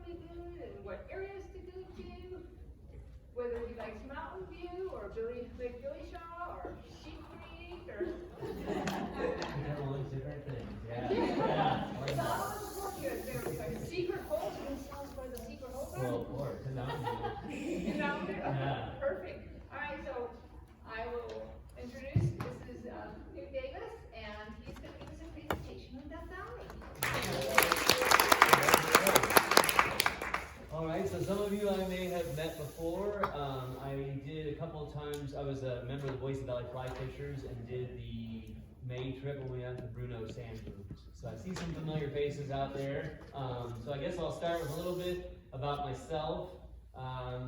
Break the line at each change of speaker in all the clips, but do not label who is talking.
really good and what areas to go to, whether he likes Mountain View or Lake Billy Shaw or Sheep Creek or.
All those different things, yeah.
It's all good. There's like secret holes. You can tell us where the secret holes are?
Well, of course, the Mountain View.
The Mountain View?
Yeah.
Perfect. All right, so I will introduce, this is Nute Davis, and he's going to give us a presentation on Death Valley.
All right, so some of you I may have met before. I did a couple of times, I was a member of the Boise Valley Fly Fishers and did the May trip when we went to Bruno Sand Dunes. So I see some familiar faces out there. So I guess I'll start with a little bit about myself.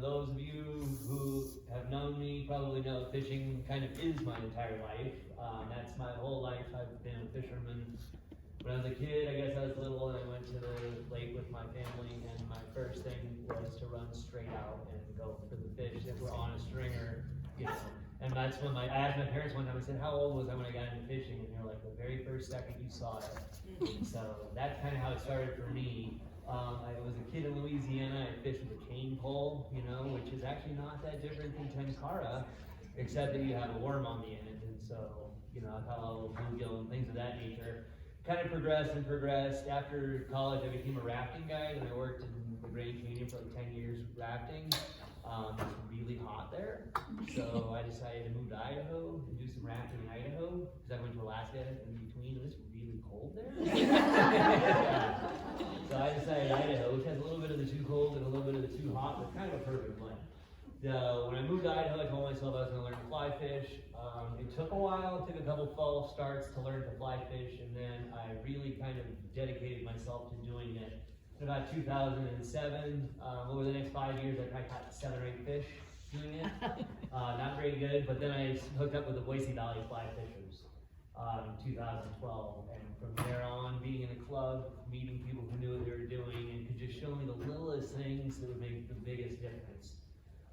Those of you who have known me probably know fishing kind of is my entire life. That's my whole life. I've been a fisherman. When I was a kid, I guess I was little, and I went to the lake with my family, and my first thing was to run straight out and go for the fish that were on a stringer, you know. And that's when I asked my parents one time, I said, how old was I when I got into fishing? And they're like, the very first second you saw it. So that's kind of how it started for me. I was a kid in Louisiana. I fished with a cane pole, you know, which is actually not that different than tenkara, except that you have a worm on the end. And so, you know, I caught a little bluegill and things of that nature. Kind of progressed and progressed. After college, I became a rafting guide, and I worked in the Grand Canyon for like 10 years rafting. It's really hot there, so I decided to move to Idaho and do some rafting in Idaho, because I went to Alaska in between. It was really cold there. So I decided Idaho, which has a little bit of the too cold and a little bit of the too hot, but kind of a perfect blend. When I moved to Idaho, I told myself I was going to learn to fly fish. It took a while, it took a couple fall starts to learn to fly fish, and then I really kind of dedicated myself to doing it. In about 2007, over the next 5 years, I probably caught 7 or 8 fish doing it. Not very good, but then I hooked up with the Boise Valley Fly Fishers in 2012, and from there on, being in a club, meeting people who knew what they were doing, and could just show me the littlest things that would make the biggest difference.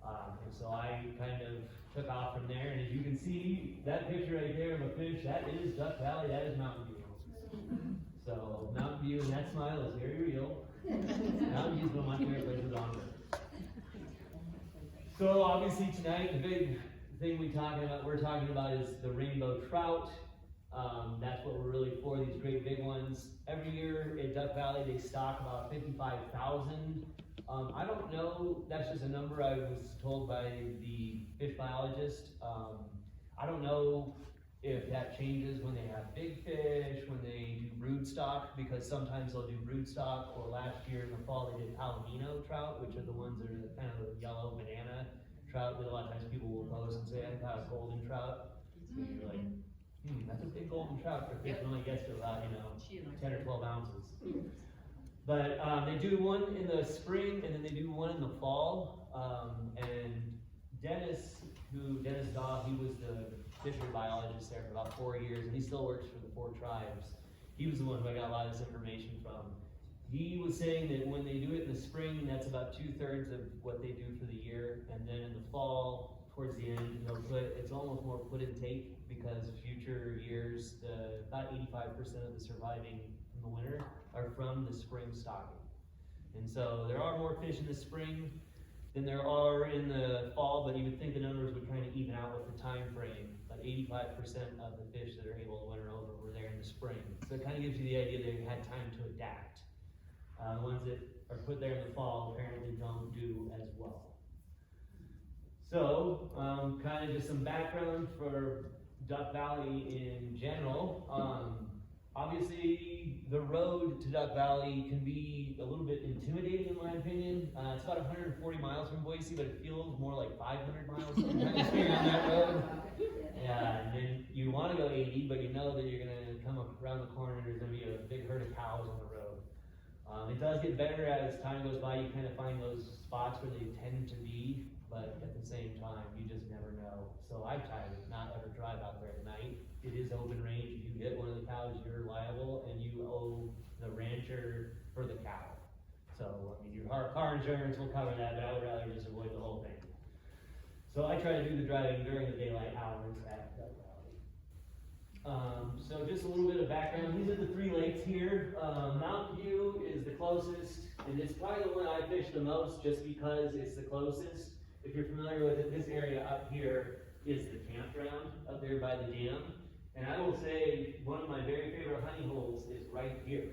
And so I kind of took off from there, and as you can see, that picture right there of a fish, that is Duck Valley, that is Mountain View. So Mountain View and that smile is very real. Mountain View is one of my favorite places on earth. So obviously tonight, the big thing we're talking about is the rainbow trout. That's what we're really for, these great big ones. Every year at Duck Valley, they stock about 55,000. I don't know, that's just a number I was told by the fish biologist. I don't know if that changes when they have big fish, when they do brood stock, because sometimes they'll do brood stock, or last year in the fall they did palomino trout, which are the ones that are kind of the yellow banana trout that a lot of times people will post and say, I got a golden trout. So you're like, that's a big golden trout for a fish that only gets to about, 10 or 12 ounces. But they do one in the spring, and then they do one in the fall. And Dennis Daw, he was the fishery biologist there for about 4 years, and he still works for the 4 tribes. He was the one who I got a lot of this information from. He was saying that when they do it in the spring, that's about 2/3 of what they do for the year, and then in the fall, towards the end, it's almost more put and take, because future years, about 85% of the surviving from the winter are from the spring stocking. And so there are more fish in the spring than there are in the fall, but you would think the numbers would kind of even out with the time frame. But 85% of the fish that are able to winter over were there in the spring. So it kind of gives you the idea they had time to adapt. The ones that are put there in the fall apparently don't do as well. So, kind of just some background for Duck Valley in general. Obviously, the road to Duck Valley can be a little bit intimidating, in my opinion. It's about 140 miles from Boise, but it feels more like 500 miles sometimes being on that road. Yeah, and then you want to go 80, but you know that you're going to come around the corner and there's going to be a big herd of cows on the road. It does get better as time goes by. You kind of find those spots where they tend to be, but at the same time, you just never know. So I try to not ever drive out there at night. It is open range. If you hit one of the cows, you're liable, and you owe the rancher for the cow. So, I mean, your car insurance will cover that, but I would rather just avoid the whole thing. So I try to do the driving during the daylight hours at Duck Valley. So just a little bit of background. These are the 3 lakes here. Mountain View is the closest. and it's probably the one I fish the most just because it's the closest. If you're familiar with it, this area up here is the campground up there by the dam. And I will say one of my very favorite hunting holes is right here.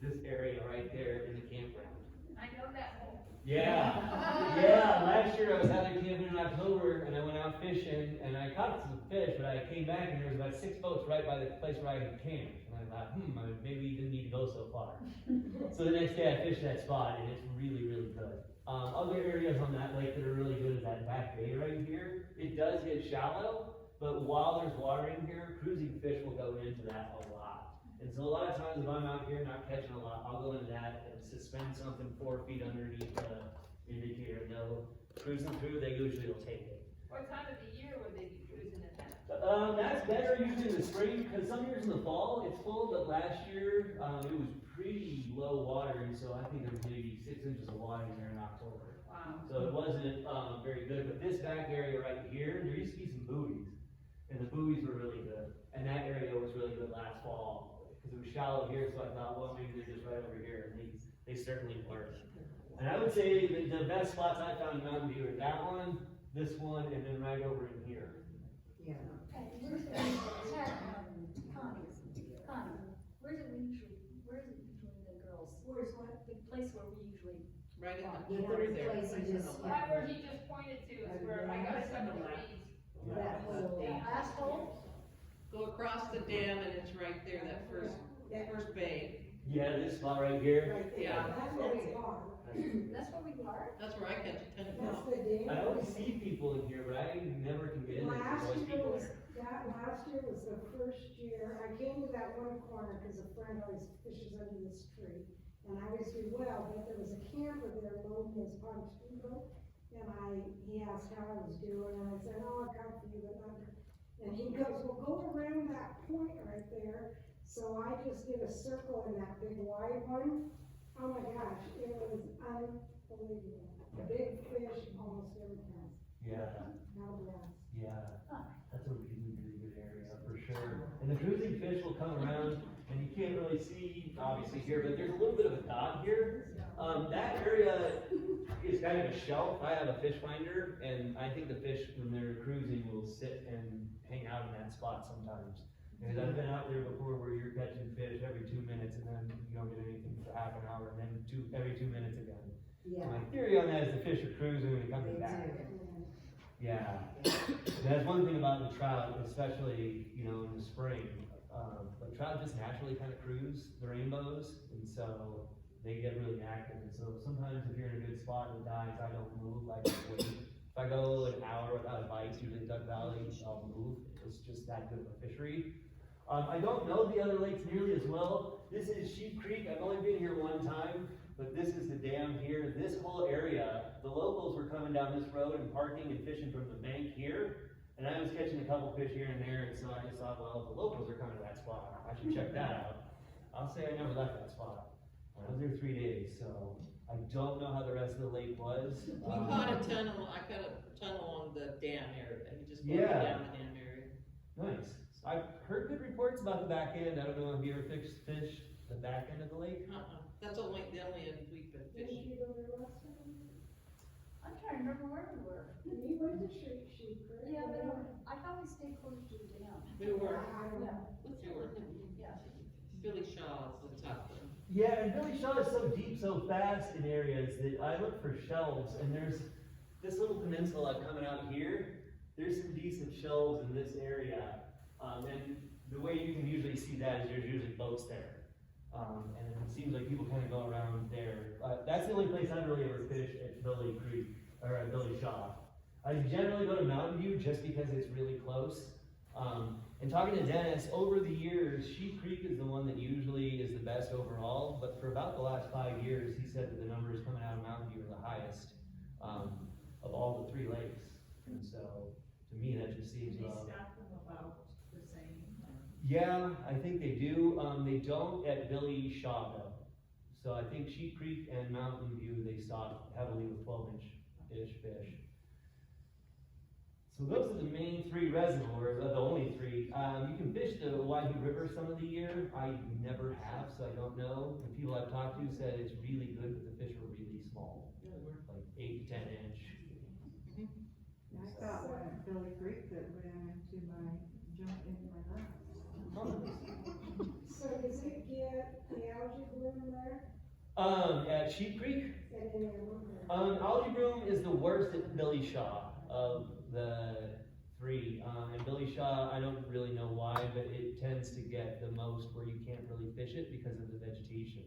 This area right there in the campground.
I know that hole.
Yeah, yeah. Last year I was out there camping in October, and I went out fishing, and I caught some fish, but I came back and there was about 6 boats right by the place where I had camped. And I thought, maybe you didn't need to go so far. So the next day I fished that spot, and it's really, really good. Other areas on that lake that are really good is that back bay right here. It does get shallow, but while there's water in here, cruising fish will go into that a lot. And so a lot of times if I'm out here not catching a lot, I'll go into that and suspend something 4 feet underneath the indicator. And they'll cruising through, they usually will take it.
What time of the year would they be cruising at that?
That's better usually in the spring, because some years in the fall it's full, but last year it was pretty low water, and so I think there was maybe 6 inches of water in there in October.
Wow.
So it wasn't very good, but this back area right here, there used to be some buoys, and the buoys were really good, and that area was really good last fall, because it was shallow here, so I thought, well, maybe they're just right over here, and they certainly were. And I would say that the best spots I found in Mountain View are that one, this one, and then right over in here.
Yeah.
Connie, where is it between the girls? Where's what? The place where we usually.
Right in
Yeah,
the corner there.
place you just-
Right where he just pointed to is where I got stuck in the weeds.
That whole,
Asshole?
Go across the dam and it's right there, that first bay.
Yeah, this spot right here.
right there.
Yeah.
That's where we are.
That's where we are?
That's where I catch a ton of
That's
fish.
the dam.
I always see people in here, but I never can get in there, there's always people there.
Last year was the first year, I came to that one corner, cause a friend always fishes under this tree. And I always do well, but there was a camper there loading his pontoon boat, and he asked how I was doing, and I said, oh, I come for you, but not. And he goes, well, go around that point right there. So I just did a circle in that big wide one. Oh my gosh, it was unbelievable. Big fish almost every time.
Yeah,
How blessed.
yeah. That's a really, really good area for sure. And the cruising fish will come around, and you can't really see, obviously here, but there's a little bit of a dot here. That area is kind of a shelf. I have a fish finder, and I think the fish, when they're cruising, will sit and hang out in that spot sometimes. Because I've been out there before where you're catching fish every 2 minutes, and then you don't get anything for half an hour, and then every 2 minutes again.
Yeah.
My theory on that is the fish are cruising when it comes
They
back.
do.
Yeah, that's one thing about the trout, especially, in the spring. But trout just naturally kind of cruise the rainbows, and so they get really active. And so sometimes if you're in a good spot and it dies, I don't move, I just wait. If I go an hour without a bite, usually in Duck Valley, I'll move. It's just that good of a fishery. I don't know the other lakes nearly as well. This is Sheep Creek. I've only been here one time. But this is the dam here. This whole area, the locals were coming down this road and parking and fishing from the bank here. And I was catching a couple fish here and there, and so I just thought, well, if the locals are coming to that spot, I should check that out. I'll say I never left that spot. I was there 3 days, so I don't know how the rest of the lake was.
We caught a tunnel, I caught a tunnel on the dam area, you just go
Yeah.
down the dam area.
Nice. I've heard good reports about the back end. I don't know if you ever fished the back end of the lake.
That's the only end we've been
Didn't
fishing.
you go there last time?
I'm trying to remember where we were.
You went to Sheep Creek.
Yeah, but I thought we stayed close to the dam.
We were,
Yeah.
we were.
Yeah.
Billy Shaw is the top one.
Yeah, and Billy Shaw is so deep, so fast in areas that I look for shelves, and there's this little peninsula coming out here. There's some decent shelves in this area, and the way you can usually see that is there's usually boats there. And it seems like people kind of go around there. That's the only place I really ever fish at Billy Creek, or at Billy Shaw. I generally go to Mountain View just because it's really close. And talking to Dennis, over the years, Sheep Creek is the one that usually is the best overall, but for about the last 5 years, he said that the numbers coming out of Mountain View are the highest of all the 3 lakes. And so, to me, that just seems
staff them about the same.
yeah, I think they do. They don't at Billy Shaw though. So I think Sheep Creek and Mountain View, they stock heavily with 12-inch-ish fish. So those are the main three reservoirs, the only three. You can fish the Waihi River some of the year. I never have, so I don't know. The people I've talked to said it's really good, but the fish were really small, like 8 to 10 inch.
I thought one at Billy Creek that ran into jumped into my grass.
So does it get the algae bloom there?
At Sheep Creek,
At any of them?
algae bloom is the worst at Billy Shaw of the three. And Billy Shaw, I don't really know why, but it tends to get the most where you can't really fish it because of the vegetation.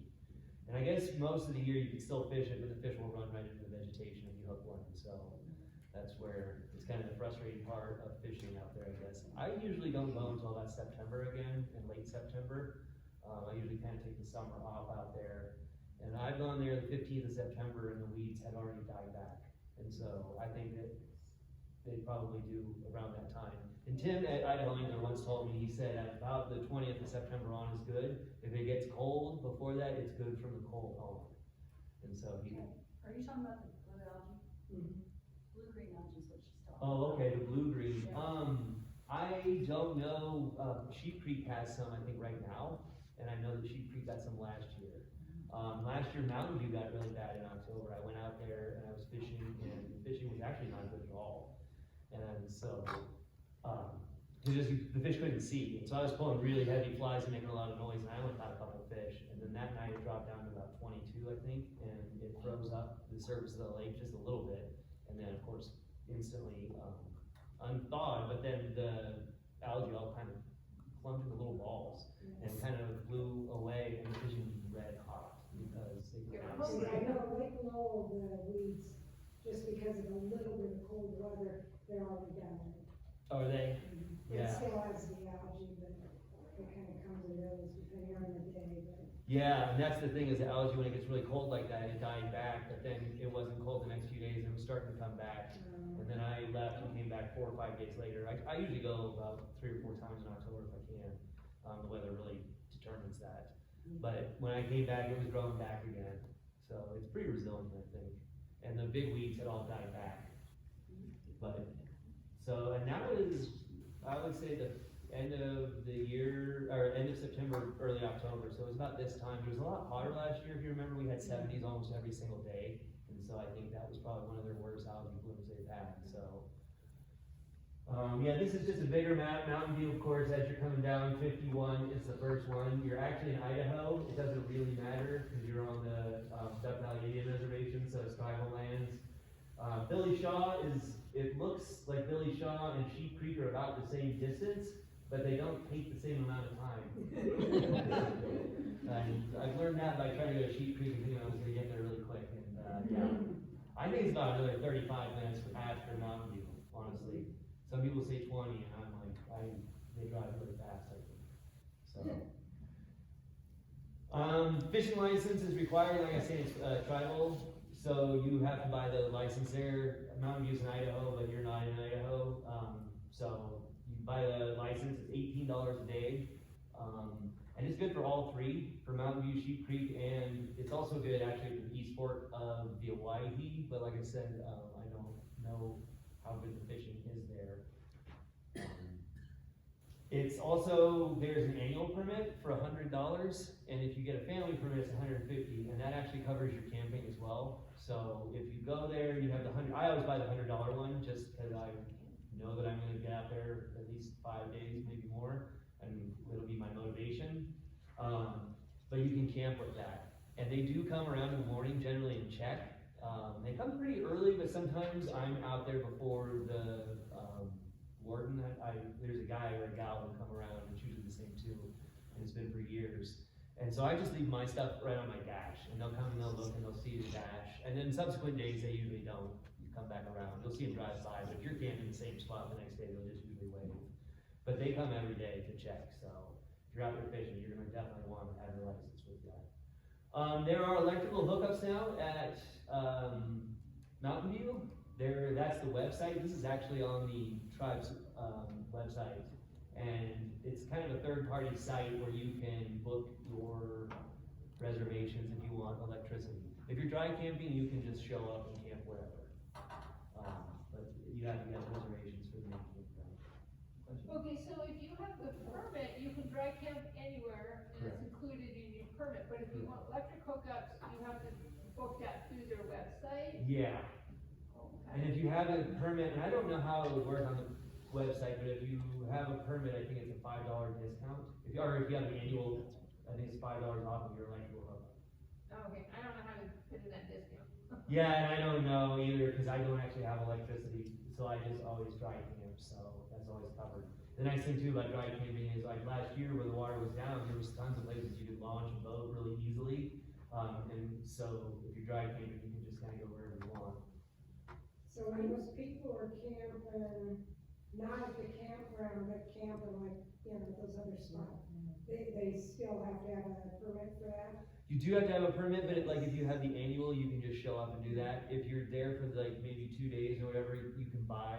And I guess most of the year you can still fish it, but the fish will run right into the vegetation if you hook one. So that's where it's kind of the frustrating part of fishing out there, I guess. I usually don't go until about September again, in late September. I usually kind of take the summer off out there. And I've gone there the 15th of September and the weeds had already died back. And so I think that they probably do around that time. And Tim at Idaho Angler once told me, he said at about the 20th of September on is good. If it gets cold before that, it's good from the cold on. And so he.
Are you talking about the blue algae? Blue-green algae is what she's talking about.
Oh, okay, the blue-green.
Yeah.
I don't know, Sheep Creek has some, I think, right now. And I know that Sheep Creek got some last year. Last year, Mountain View got really bad in October. I went out there and I was fishing, and the fishing was actually not good at all. And so, the fish couldn't see. And so I was pulling really heavy flies and making a lot of noise, and I only caught a couple of fish. And then that night it dropped down to about 22, I think, and it froze up the surface of the lake just a little bit. And then, of course, instantly unthawed, but then the algae all kind of clumped into little balls and kind of flew away, and the fishing was red hot because they could not see.
I know Lake Lowell, the weeds, just because of a little bit of cold weather, they're already down there.
Are they?
It
Yeah.
still has the algae, but it kind of comes and goes depending on the day, but.
Yeah, and that's the thing is the algae, when it gets really cold like that, it died back, but then it wasn't cold the next few days, and it was starting to come back. And then I left and came back 4 or 5 days later. I usually go about 3 or 4 times in October if I can. The weather really determines that. But when I came back, it was growing back again. So it's pretty resilient, I think. And the big weeds had all died back. But, so, and that was, I would say the end of the year, or end of September, early October. So it was about this time. It was a lot hotter last year. If you remember, we had 70s almost every single day. And so I think that was probably one of their worst algae blooms they've had. So, yeah, this is just a bigger map. Mountain View, of course, as you're coming down, 51 is the first one. You're actually in Idaho. It doesn't really matter because you're on the Duck Valley Indian Reservation, so it's tribal lands. Billy Shaw it looks like Billy Shaw and Sheep Creek are about the same distance, but they don't take the same amount of time. I've learned that by trying to go to Sheep Creek and thinking I was going to get there really quick. And yeah, I think it's about another 35 minutes after Mountain View, honestly. Some people say 20, and I'm like, they drive really fast, I think. So, fishing license is required, like I said, it's tribal, so you have to buy the license there. Mountain View's in Idaho, but you're not in Idaho. So you buy the license, it's $18 a day. And it's good for all three, for Mountain View, Sheep Creek, and it's also good actually for the East Fork of the Waihi, but like I said, I don't know how good the fishing is there. It's also, there's an annual permit for $100, and if you get a family permit, it's $150, and that actually covers your camping as well. So if you go there, you have the I always buy the $100 one, just because I know that I'm gonna get out there at least 5 days, maybe more, and it'll be my motivation. But you can camp with that. And they do come around in the morning, generally, and check. They come pretty early, but sometimes I'm out there before the warden. There's a guy or a gal who come around, and it's usually the same too, and it's been for years. And so I just leave my stuff right on my dash, and they'll come and they'll look and they'll see the dash. And then subsequent days, they usually don't. You come back around, you'll see them drive by, but if you're camping in the same spot the next day, they'll just usually wave. But they come every day to check, so if you're out there fishing, you're gonna definitely want to have your license with you. There are electrical hookups now at Mountain View. That's the website. This is actually on the tribe's website, and it's kind of a third-party site where you can book your reservations if you want electricity. If you're dry camping, you can just show up and camp wherever, but you have to get reservations for the
Okay, so if you have the permit, you can dry camp anywhere, and it's
Correct.
included in your permit, but if you want electric hookups, you have to book that through their website.
Yeah, and if you have a permit, and I don't know how it would work on the website, but if you have a permit, I think it's a $5 discount. If you have the annual, I think it's $5 off of your electrical hookup.
Okay, I don't know how to put in that discount.
Yeah, and I don't know either, cause I don't actually have electricity, so I just always dry camp, so that's always covered. The nice thing too about dry camping is like last year when the water was down, there was tons of places you could launch a boat really easily. And so if you're dry camping, you can just kinda go wherever you want.
So when those people are camping, not at the campground, but camping like, those other spots, they still have to have a permit for that?
You do have to have a permit, but like if you have the annual, you can just show up and do that. If you're there for like maybe 2 days or whatever, you can buy,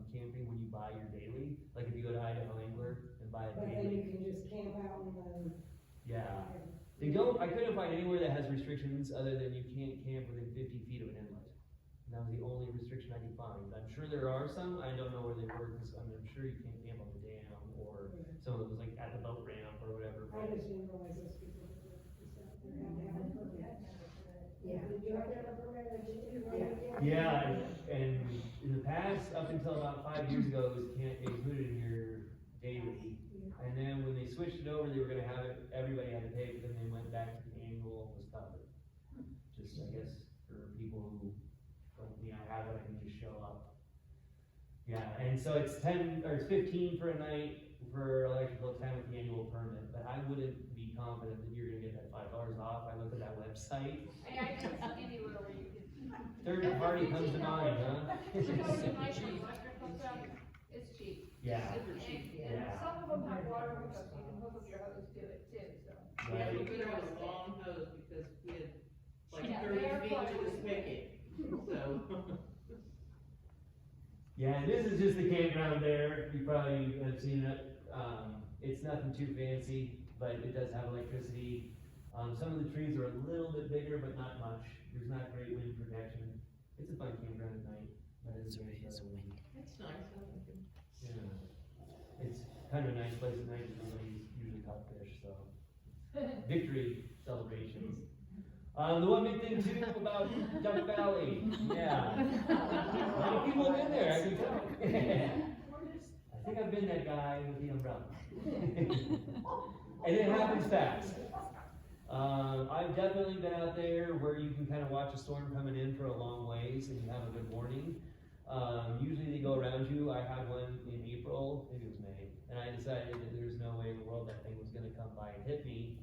camping when you buy your daily. Like if you go to Idaho Angler and buy a
But then
daily.
you can just camp out in the.
Yeah. I couldn't find anywhere that has restrictions other than you can't camp within 50 feet of an inlet. And that was the only restriction I could find. I'm sure there are some, I don't know where they were, because I'm sure you can't camp on the dam or some of it was like at the boat ramp or whatever.
I just didn't realize those people that were, just out there had to have a permit. Yeah, did you have to have a permit or did you?
Yeah, and in the past, up until about 5 years ago, it was included in your daily. And then when they switched it over, they were gonna have it, everybody had to pay, but then they went back to the annual and was covered. Just, I guess, for people who, like me, I have it, I can just show up. Yeah, and so it's 10, or it's 15 for a night for electrical, 10 with the annual permit, but I wouldn't be confident that you're gonna get that $5 off. I looked at that website.
I didn't see anywhere where you could.
Third party comes to mind, huh?
You know, you might want electric hookup, it's cheap.
Yeah.
And
Yeah.
some of them have water hookups, you can hook up your hose to it too, so.
Yeah,
Right.
we put on a long hose because we had like
Yeah,
30
they're
feet to the
flush.
spigot, so.
Yeah, and this is just the campground there. You probably have seen it. It's nothing too fancy, but it does have electricity. Some of the trees are a little bit bigger, but not much. There's not great wind protection. It's a fun campground at night. But it's
That's nice, I like it.
Yeah. It's kind of a nice place at night because nobody's usually caught fish, so. Victory celebrations. The one big thing too about Duck Valley, yeah. A lot of people have been there, I can tell. I think I've been that guy with the umbrella. And it happens fast. I've definitely been out there where you can kind of watch a storm coming in for a long ways and you have a good warning. Usually they go around you. I had one in April, maybe it was May, and I decided that there's no way in the world that thing was gonna come by and hit me.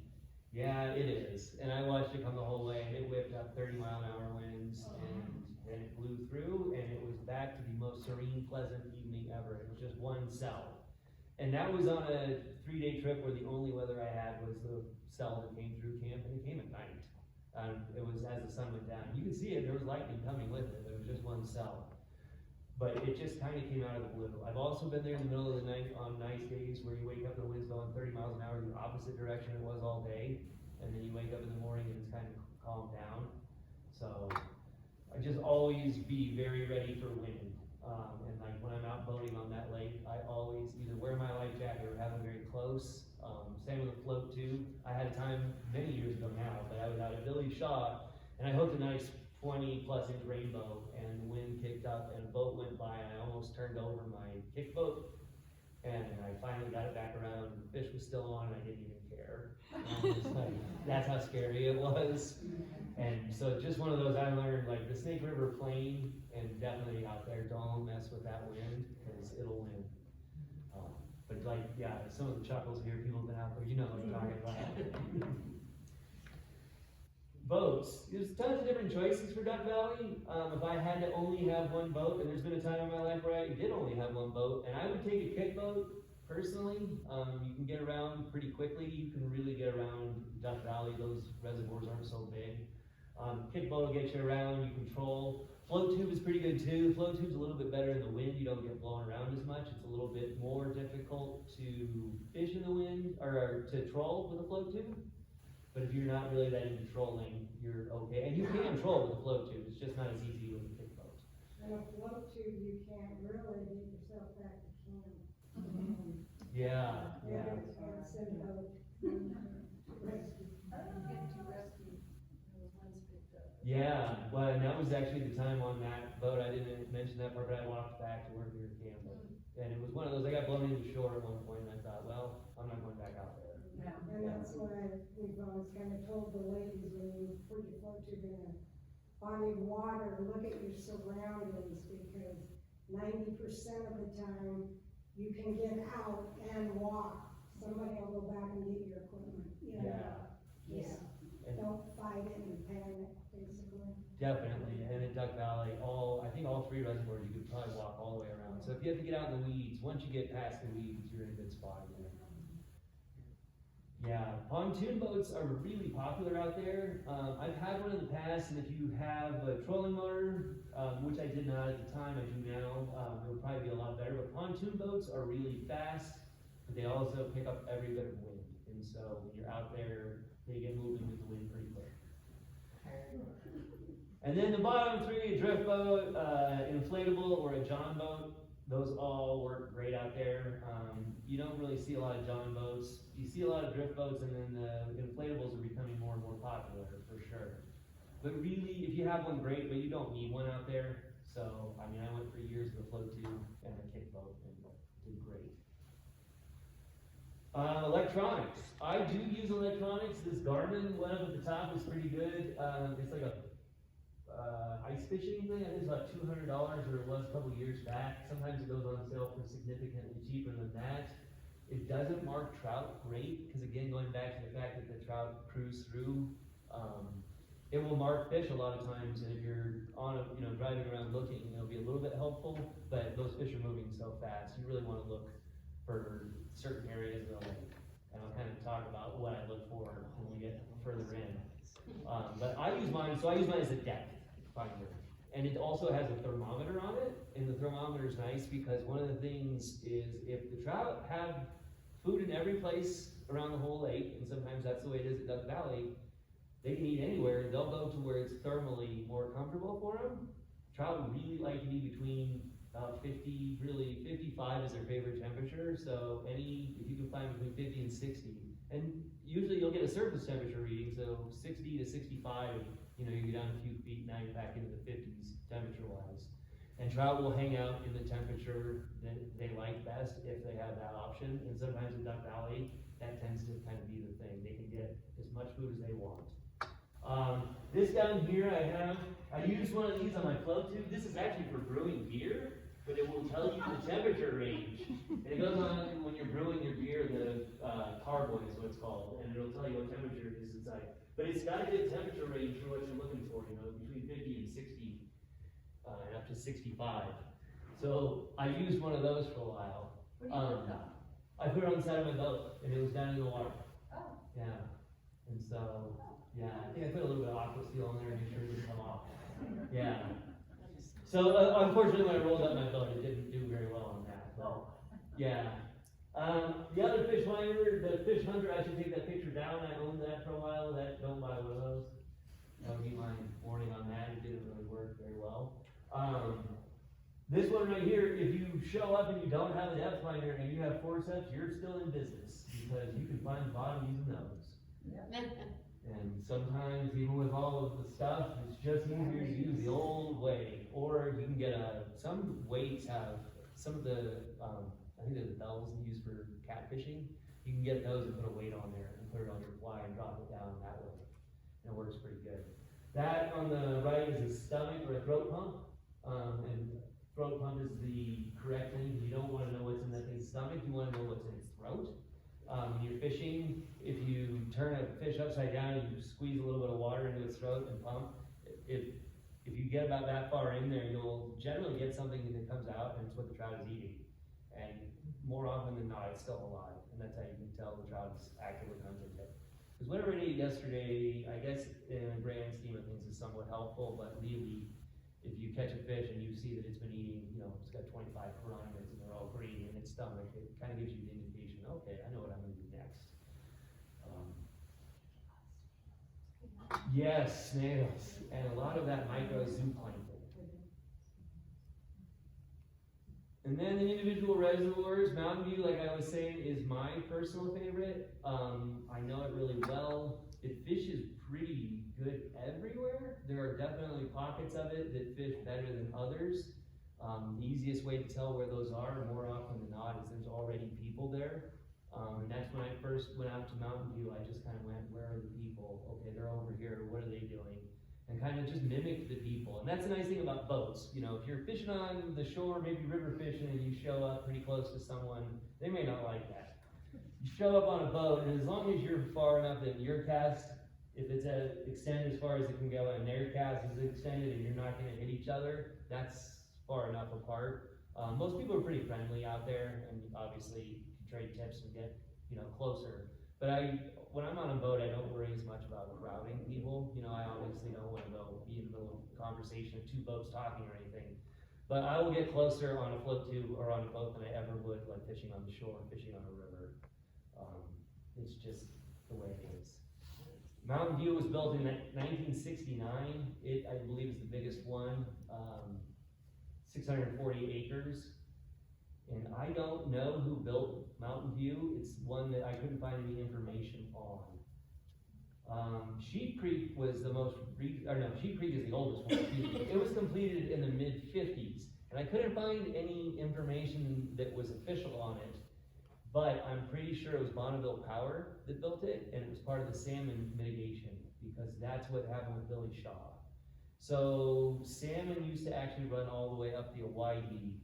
Yeah, it is. And I watched it come the whole way, and it whipped up 30-mile-an-hour winds, and it blew through, and it was back to the most serene, pleasant evening ever. It was just one cell. And that was on a 3-day trip where the only weather I had was the cell that came through camp, and it came at night. It was as the sun went down. You can see it, there was lightning coming with it, but it was just one cell. But it just kind of came out of the blue. I've also been there in the middle of the night on nice days where you wake up and the wind's going 30 miles an hour the opposite direction it was all day. And then you wake up in the morning and it's kind of calmed down. So I just always be very ready for wind. And like when I'm out boating on that lake, I always either wear my life jacket or have them very close. Same with a float too. I had a time many years ago now, but I was out at Billy Shaw and I hooked a nice 20+ inch rainbow and the wind kicked up and a boat went by and I almost turned over my kick boat and I finally got it back around and the fish was still on and I didn't even care. And I was like, that's how scary it was. And so just one of those I learned, like the Snake River plain and definitely out there, don't mess with that wind because it'll win. But like, yeah, some of the chuckles here, people have been out there, you know what I'm talking about. Boats. There's tons of different choices for Duck Valley. If I had to only have one boat, and there's been a time in my life where I did only have one boat, and I would take a kick boat, personally. You can get around pretty quickly. You can really get around Duck Valley. Those reservoirs aren't so big. Kick boat will get you around, you control. Float tube is pretty good too. Float tube's a little bit better in the wind. You don't get blown around as much. It's a little bit more difficult to fish in the wind, or to troll with a float tube. But if you're not really that into trolling, you're okay. And you can troll with a float tube, it's just not as easy with a kick boat.
And a float tube, you can't really get yourself back to camp.
Yeah, yeah.
Send out. Rescue.
I don't get to rescue, there was ones picked up.
Yeah, well, and that was actually the time on that boat, I didn't mention that part, but I walked back to work near camp. And it was one of those, I got blown into shore at one point, and I thought, well, I'm not going back out there.
Yeah.
And that's why we've always kind of told the ladies, when you put your float tube in a body of water, look at your surroundings, because 90% of the time, you can get out and walk. Somebody will go back and get your equipment, you know?
Yeah.
Just
And
don't fight it and panic, basically.
definitely, and in Duck Valley, I think all three reservoirs, you could probably walk all the way around. So if you have to get out in the weeds, once you get past the weeds, you're in a good spot. Yeah, pontoon boats are really popular out there. I've had one in the past, and if you have a trolling motor, which I did not at the time, I do now, it would probably be a lot better. But pontoon boats are really fast, but they also pick up every bit of wind. And so when you're out there, they get moving with the wind pretty quick. And then the bottom three, a drift boat, inflatable, or a john boat. Those all work great out there. You don't really see a lot of john boats. You see a lot of drift boats, and then the inflatables are becoming more and more popular, for sure. But really, if you have one, great, but you don't need one out there. So, I mean, I went for years with a float tube and a kick boat, and did great. Electronics. I do use electronics. This Garmin one up at the top is pretty good. It's like a ice fishing thing. I think it's about $200, or it was a couple years back. Sometimes it goes on sale for significantly cheaper than that. It doesn't mark trout great, because again, going back to the fact that the trout cruise through, it will mark fish a lot of times, and if you're on a, driving around looking, it'll be a little bit helpful, but those fish are moving so fast, you really wanna look for certain areas of the lake. And I'll kind of talk about what I look for when we get further in. But I use mine as a depth finder. And it also has a thermometer on it, and the thermometer is nice because one of the things is if the trout have food in every place around the whole lake, and sometimes that's the way it is at Duck Valley, they can eat anywhere, they'll go to where it's thermally more comfortable for them. Trout really like to be between about 50, really 55 is their favorite temperature, so if you can find between 50 and 60, and usually you'll get a surface temperature reading, so 60 to 65, you get down a few feet, now you're back into the 50s temperature-wise. And trout will hang out in the temperature that they like best if they have that option, and sometimes in Duck Valley, that tends to kind of be the thing. They can get as much food as they want. This down here I use one of these on my float tube. This is actually for brewing beer, but it will tell you the temperature range. And it goes on when you're brewing your beer, the carboy is what it's called, and it'll tell you what temperature it is inside. But it's got a good temperature range for what you're looking for, between 50 and 60, and up to 65. So I used one of those for a while.
What do you put on?
I put it on the side of my boat, and it was down in the water.
Oh.
Yeah, and so, I think I put a little bit of aqua seal on there to make sure it didn't come off. Yeah. So unfortunately, when I rolled up my boat, it didn't do very well on that. But, yeah. The other fish finder, the fish hunter, I should take that picture down. I owned that for a while. Don't buy one of those. That would be my warning on that. It didn't really work very well. This one right here, if you show up and you don't have a depth finder and you have forceps, you're still in business because you can find the bottom using those. And sometimes, even with all of the stuff, it's just easier to use the old way. Or you can get some weights have, some of the, I think they're the bells you use for catfishing. You can get those and put a weight on there and put it on your fly and drop it down that way. And it works pretty good. That on the right is a stomach or a throat pump. And throat pump is the correct thing. You don't want to know what's in that thing's stomach, you want to know what's in its throat. When you're fishing, if you turn a fish upside down and you squeeze a little bit of water into its throat and pump, if you get about that far in there, you'll generally get something that comes out, and it's what the trout is eating. And more often than not, it's still alive, and that's how you can tell the trout is actively hunting it. Because whatever it ate yesterday, I guess in the grand scheme of things is somewhat helpful, but really, if you catch a fish and you see that it's been eating, it's got 25 piranhas and they're all green in its stomach, it kind of gives you the indication, okay, I know what I'm going to do next. Yes, snails, and a lot of that microzooplankton. And then the individual reservoirs, Mountain View, like I was saying, is my personal favorite. I know it really well. It fishes pretty good everywhere. There are definitely pockets of it that fish better than others. The easiest way to tell where those are, more often than not, is there's already people there. And that's when I first went out to Mountain View, I just kind of went, where are the people? Okay, they're over here, what are they doing? And kind of just mimic the people. And that's the nice thing about boats. You know, if you're fishing on the shore, maybe river fishing, and you show up pretty close to someone, they may not like that. You show up on a boat, and as long as you're far enough that your cast, if it's extended as far as it can go, and their cast is extended, and you're not going to hit each other, that's far enough apart. Most people are pretty friendly out there, and obviously you can trade tips and get, you know, closer. But when I'm on a boat, I don't worry as much about crowding people. You know, I obviously don't want to go be in the middle of a conversation of two boats talking or anything. But I will get closer on a float tube or on a boat than I ever would like fishing on the shore, fishing on a river. It's just the way it is. Mountain View was built in 1969. It, I believe, is the biggest one, 640 acres. And I don't know who built Mountain View. It's one that I couldn't find any information on. Sheep Creek was the most, Sheep Creek is the oldest one. It was completed in the mid-50s. And I couldn't find any information that was official on it. But I'm pretty sure it was Bonneville Power that built it, and it was part of the salmon mitigation, because that's what happened with Billy Shaw. So salmon used to actually run all the way up the Owyhee,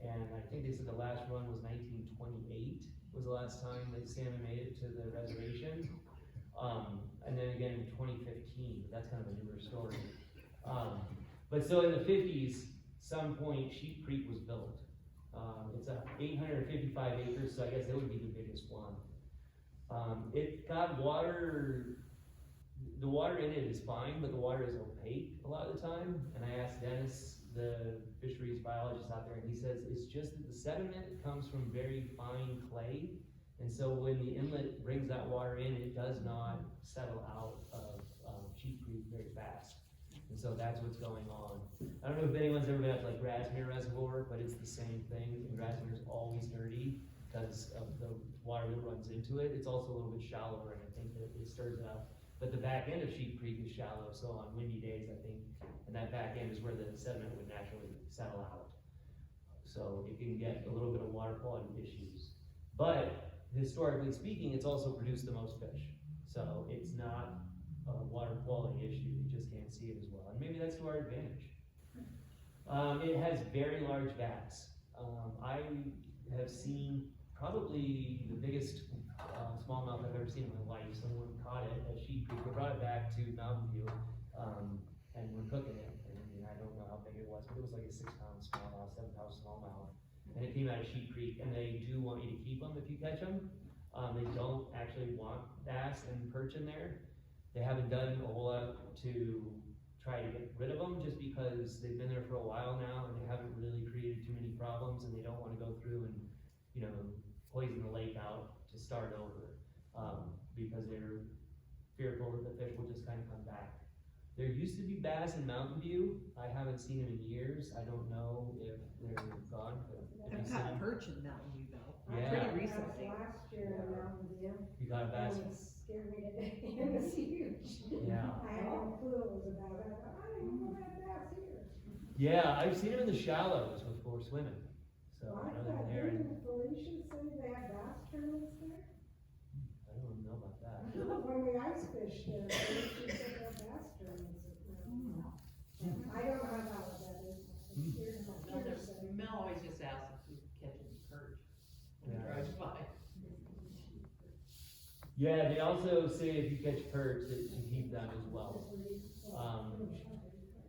and I think they said the last run was 1928 was the last time that salmon made it to the reservation. And then again in 2015, but that's kind of a newer story. But so in the 50s, some point Sheep Creek was built. It's 855 acres, so I guess that would be the biggest one. It got water, the water in it is fine, but the water is opaque a lot of the time. And I asked Dennis, the fisheries biologist out there, and he says it's just that the sediment comes from very fine clay. And so when the inlet brings that water in, it does not settle out of Sheep Creek very fast. And so that's what's going on. I don't know if anyone's ever been up to like Grasmere Reservoir, but it's the same thing. And Grasmere is always dirty because of the water that runs into it. It's also a little bit shallower, and I think that it stirs it up. But the back end of Sheep Creek is shallow, so on windy days, I think, and that back end is where the sediment would naturally settle out. So it can get a little bit of water quality issues. But historically speaking, it's also produced the most fish. So it's not a water quality issue, you just can't see it as well. And maybe that's to our advantage. It has very large vats. I have seen probably the biggest smallmouth I've ever seen in my life. Someone caught it at Sheep Creek. We brought it back to Mountain View, and we're cooking it. And I don't know how big it was, but it was like a 6-pound smallmouth, 7-pound smallmouth. And it came out of Sheep Creek, and they do want you to keep them if you catch them. They don't actually want bass and perch in there. They haven't done a whole lot to try to get rid of them, just because they've been there for a while now and they haven't really created too many problems, and they don't want to go through and, you know, poison the lake out to start over, because they're fearful that the fish will just kind of come back. There used to be bass in Mountain View. I haven't seen them in years. I don't know if they're gone.
I've caught perch in Mountain View though,
Yeah.
pretty recently.
Last year in Mountain View.
You got a bass?
It scared me to death. It was huge.
Yeah.
I had no clue it was about it. I thought, I didn't know that bass here.
Yeah, I've seen them in the shallows before swimming. So
Well,
I
I
know they're
thought,
there. And
didn't Felicia say they had bass tournaments there?
I don't know about that.
When we ice fished there, she said they had bass tournaments at Mountain View. I don't know about what that is. I'm scared my
No,
daughter
there's,
said.
Mel always just asks if we catch any perch when he
Yeah.
drives by.
Yeah, they also say if you catch perch that you keep them as well.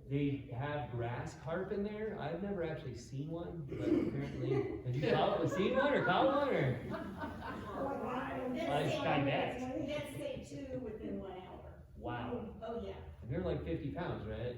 They have grass carp in there. I've never actually seen one, but apparently, have you seen one or caught one or? I bet.
Let's say 2 within 1 hour.
Wow.
Oh, yeah.
And they're like 50 pounds, right?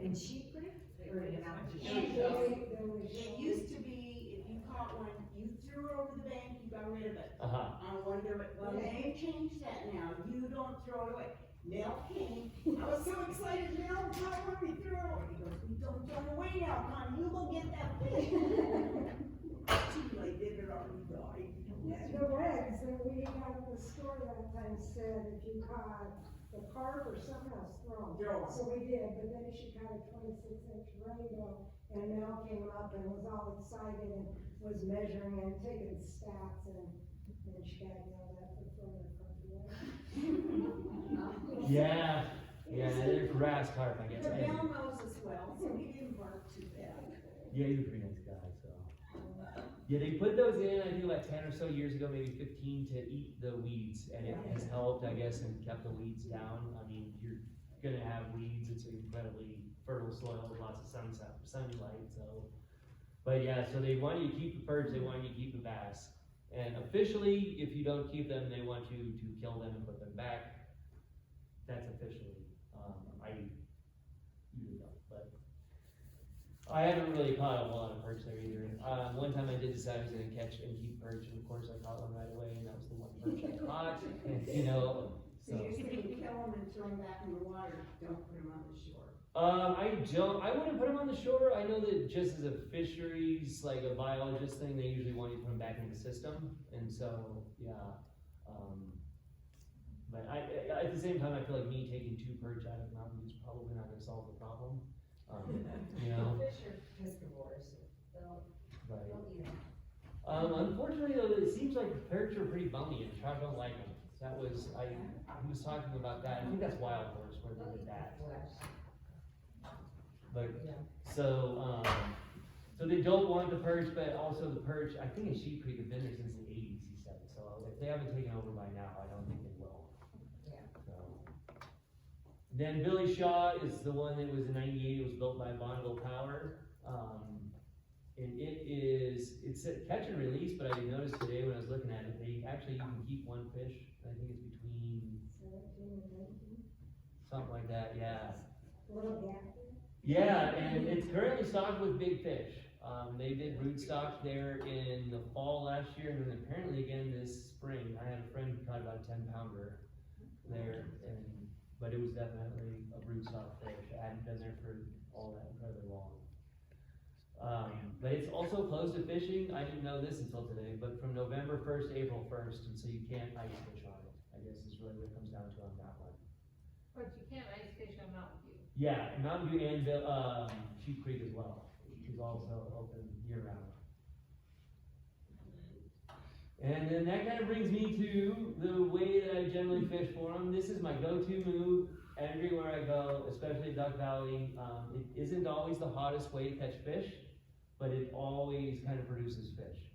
In Sheep Creek? Or in Mountain View?
It used to be, if you caught one, you threw it over the bank, you got rid of it.
Uh-huh.
I wonder, well, they've changed that now, you don't throw it away. Mel came, I was so excited, Mel caught one, we threw it away. He goes, we don't
Turn away now, Connie, you go get that fish. Too late, they had already died.
The regs that we got at the store that time said if you caught the carp or something else, throw 'em.
Throw 'em.
So we did, but then she caught a 26-inch rainbow, and Mel came up and was all excited and was measuring and taking stats, and she got yelled at for throwing her front away.
Yeah, they're grass carp, I guess.
The Bell knows us well, so he didn't bark too bad.
Yeah, he's a pretty nice guy, so. Yeah, they put those in, I think about 10 or so years ago, maybe 15, to eat the weeds, and it has helped, I guess, and kept the weeds down. I mean, you're gonna have weeds, it's an incredibly fertile soil with lots of sunlight, so. But yeah, so they want you to keep the perch, they want you to keep the bass. And officially, if you don't keep them, they want you to kill them and put them back. That's officially, I usually don't, but. I haven't really caught a lot of perch there either. One time I did decide I was gonna catch and keep perch, and of course I caught one right away, and that was the one perch I caught, and, you know,
So you're saying kill them and throw them back in the water, don't put them on the shore.
I wouldn't put them on the shore. I know that just as a fisheries, like a biologist thing, they usually want you to put them back in the system, and so, yeah. But at the same time, I feel like me taking 2 perch out of Mountain View is probably not gonna solve the problem. You know,
Fish are piscivores, they'll
but,
eat them.
unfortunately though, it seems like the perch are pretty bummy and trout don't like them. That was, he was talking about that, I think that's Wild Horse where they did that. But, so they don't want the perch, but also the perch, I think in Sheep Creek have been there since the 80s, he said, so if they haven't taken over by now, I don't think they will.
Yeah.
So. Then Billy Shaw is the one that was in '98, it was built by Bonneville Power. And it's a catch and release, but I noticed today when I was looking at it, you can keep one fish, I think it's between
17 and 19.
something like that, yeah.
Little gap.
Yeah, and it's currently stocked with big fish. They did brood stock there in the fall last year, and then apparently again this spring. I had a friend who caught about a 10-pounder there, but it was definitely a brood stock fish. I hadn't been there for all that incredibly long. But it's also closed to fishing. I didn't know this until today, but from November 1st to April 1st, and so you can't ice fish on it, I guess is really what it comes down to on that one.
But you can't ice fish on Mountain View.
Yeah, Mountain View and Sheep Creek as well, is also open year round. And then that kind of brings me to the way that I generally fish for them. This is my go-to move everywhere I go, especially Duck Valley. It isn't always the hottest way to catch fish, but it always kind of produces fish.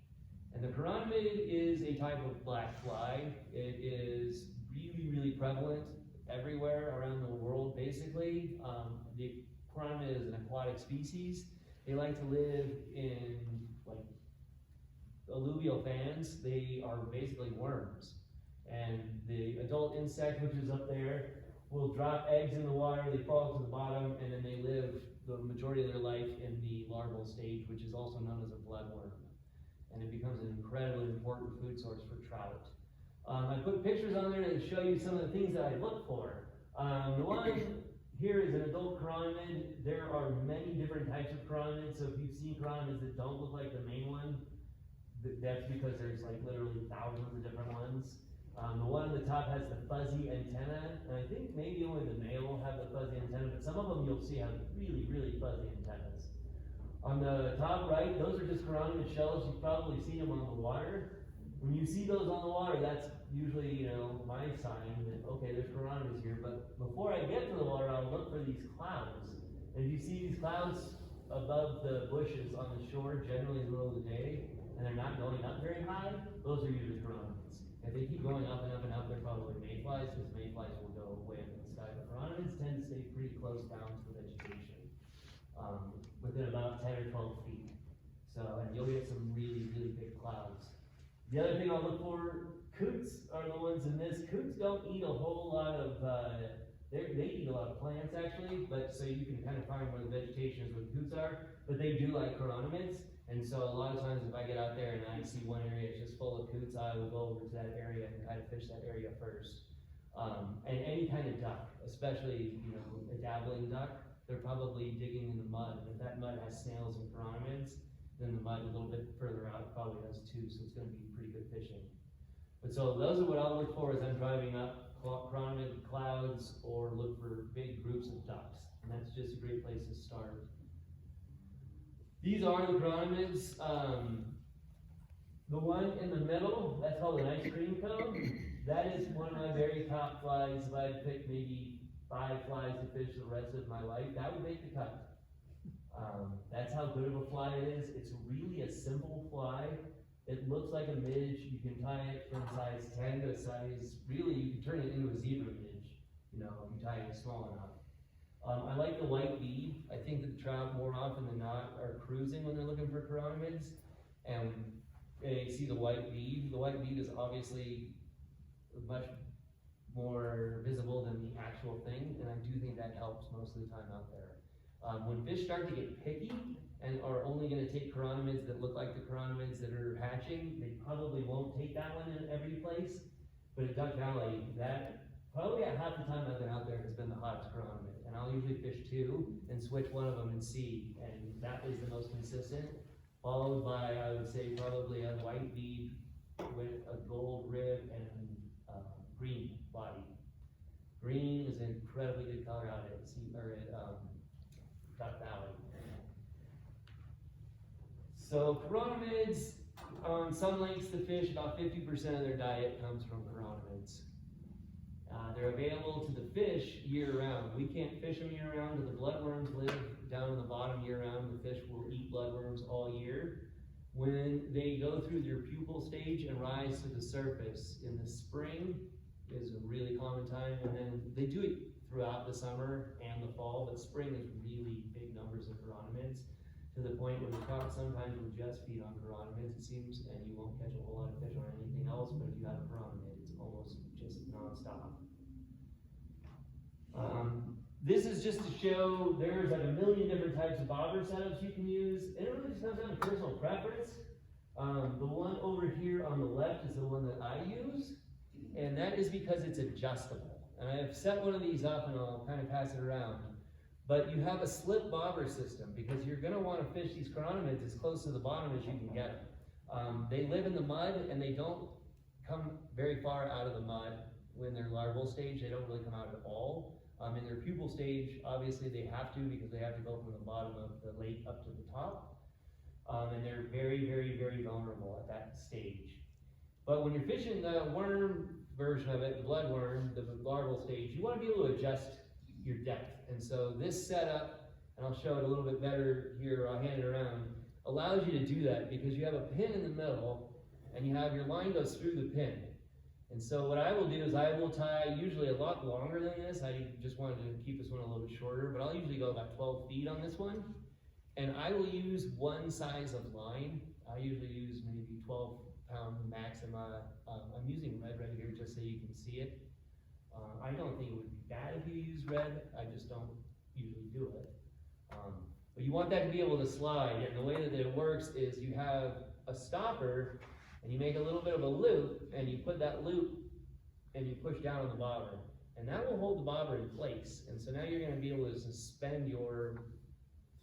And the chironomid is a type of black fly. It is really, really prevalent everywhere around the world, basically. The chironomid is an aquatic species. They like to live in like alluvial fans. They are basically worms. And the adult insect, which is up there, will drop eggs in the water, they fall to the bottom, and then they live the majority of their life in the larval stage, which is also known as a bloodworm. And it becomes an incredibly important food source for trout. I put pictures on there to show you some of the things that I look for. The one here is an adult chironomid. There are many different types of chironomids, so if you've seen chironomids that don't look like the main one, that's because there's like literally thousands of different ones. The one on the top has the fuzzy antenna, and I think maybe only the male will have the fuzzy antenna, but some of them you'll see have really, really fuzzy antennas. On the top right, those are just chironomid shells. You've probably seen them on the water. When you see those on the water, that's usually, you know, my sign that, okay, there's chironomids here. But before I get to the water, I'll look for these clouds. And if you see these clouds above the bushes on the shore, generally in the middle of the day, and they're not going up very high, those are usually chironomids. If they keep going up and up and up, they're probably mayflies, because mayflies will go way up in the sky. But chironomids tend to stay pretty close down to the vegetation, within about 10 or 12 feet. So, and you'll get some really, really big clouds. The other thing I'll look for, coots are the ones in this. Coots don't eat a whole lot of, they eat a lot of plants actually, but so you can kind of find where the vegetation is where the coots are, but they do like chironomids. And so a lot of times if I get out there and I see one area that's just full of coots, I will go over to that area and kind of fish that area first. And any kind of duck, especially, you know, a dabbling duck, they're probably digging in the mud. And if that mud has snails and chironomids, then the mud a little bit further out probably does too, so it's gonna be pretty good fishing. But so those are what I'll look for as I'm driving up chironomid clouds or look for big groups of ducks. And that's just a great place to start. These are the chironomids. The one in the middle, that's called an ice cream cone. That is one of my very top flies. If I had picked maybe 5 flies to fish the rest of my life, that would make the cut. That's how good of a fly it is. It's really a simple fly. It looks like a midge. You can tie it from size 10 to size, really you can turn it into a zebra midge, you know, if you tie it small enough. I like the white bead. I think that the trout more often than not are cruising when they're looking for chironomids, and they see the white bead. The white bead is obviously much more visible than the actual thing, and I do think that helps most of the time out there. When fish start to get picky and are only going to take chironomids that look like the chironomids that are hatching, they probably won't take that one in every place. But at Duck Valley, that probably at half the time I've been out there has been the hottest chironomid. And I'll usually fish 2 and switch one of them and see, and that is the most consistent. Followed by, I would say, probably a white bead with a gold rib and green body. Green is an incredibly good color out at Duck Valley. So chironomids, on some lakes the fish, about 50% of their diet comes from chironomids. They're available to the fish year-round. We can't fish them year-round, but the bloodworms live down in the bottom year-round. The fish will eat bloodworms all year. When they go through their pupal stage and rise to the surface in the spring is a really common time, and then they do it throughout the summer and the fall, but spring is really big numbers of chironomids, to the point where the trout sometimes will just feed on chironomids, it seems, and you won't catch a whole lot of fish on anything else, but if you have a chironomid, it's almost just non-stop. This is just to show there's like a million different types of bobber setups you can use, and it really just comes down to personal preference. The one over here on the left is the one that I use, and that is because it's adjustable. And I have set one of these up and I'll kind of pass it around. But you have a slip bobber system because you're going to want to fish these chironomids as close to the bottom as you can get them. They live in the mud and they don't come very far out of the mud when they're larval stage. They don't really come out at all. In their pupal stage, obviously they have to because they have to go from the bottom of the lake up to the top. And they're very, very, very vulnerable at that stage. But when you're fishing the worm version of it, the bloodworm, the larval stage, you want to be able to adjust your depth. And so this setup, and I'll show it a little bit better here, I'll hand it around, allows you to do that because you have a pin in the middle and you have your line goes through the pin. And so what I will do is I will tie usually a lot longer than this. I just wanted to keep this one a little bit shorter, but I'll usually go about 12 feet on this one. And I will use one size of line. I usually use maybe 12-pound maxima. I'm using red right here just so you can see it. I don't think it would be bad if you use red. I just don't usually do it. But you want that to be able to slide, and the way that it works is you have a stopper and you make a little bit of a loop and you put that loop and you push down on the bobber, and that will hold the bobber in place. And so now you're going to be able to suspend your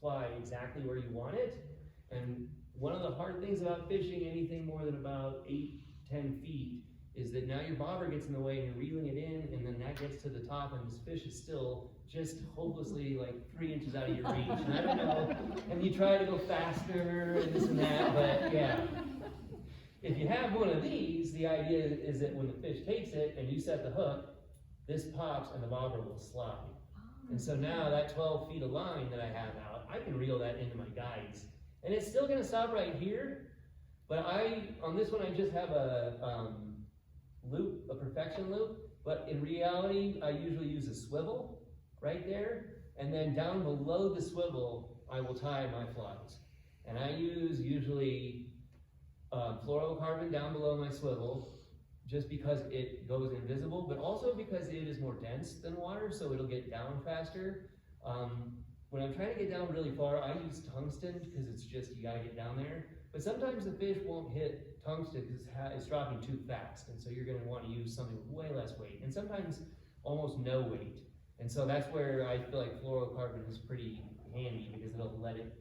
fly exactly where you want it. And one of the hard things about fishing anything more than about 8-10 feet is that now your bobber gets in the way and you're reeling it in, and then that gets to the top and this fish is still just hopelessly like 3 inches out of your reach. And I don't know, and you try to go faster and this and that, but yeah. If you have one of these, the idea is that when the fish takes it and you set the hook, this pops and the bobber will slide. And so now that 12 feet of line that I have out, I can reel that into my guides. And it's still gonna stop right here, but on this one I just have a loop, a perfection loop, but in reality I usually use a swivel right there, and then down below the swivel I will tie my flies. And I use usually fluorocarbon down below my swivel, just because it goes invisible, but also because it is more dense than water, so it'll get down faster. When I'm trying to get down really far, I use tungsten because it's just, you gotta get down there. But sometimes the fish won't hit tungsten because it's dropping too fast, and so you're gonna wanna use something with way less weight, and sometimes almost no weight. And so that's where I feel like fluorocarbon is pretty handy because it'll let it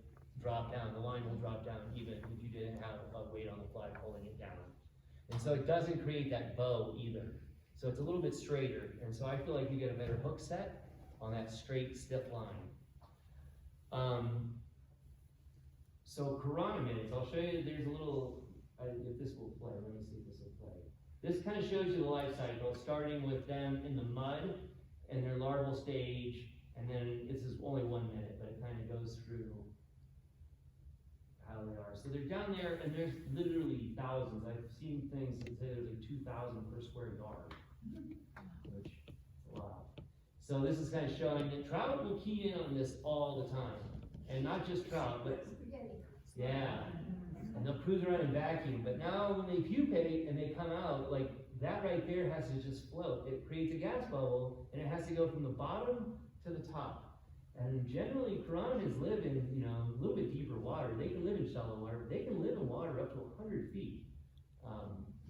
drop down. The line will drop down even if you didn't have a weight on the fly pulling it down. And so it doesn't create that bow either. So it's a little bit straighter. And so I feel like you get a better hook set on that straight, stiff line. So chironomids, I'll show you, there's a little, if this will play, let me see if this will play. This kind of shows you the life cycle, starting with them in the mud and their larval stage, and then this is only 1 minute, but it kind of goes through how they are. So they're down there, and there's literally thousands. I've seen things that say there's like 2,000 per square yard, which is a lot. So this is kind of showing that trout will key in on this all the time. And not just trout, but yeah. And they'll cruise around and vacuum. But now when they pupate and they come out, like that right there has to just float. It creates a gas bubble, and it has to go from the bottom to the top. And generally, chironomids live in, you know, a little bit deeper water. They can live in shallow water, but they can live in water up to 100 feet.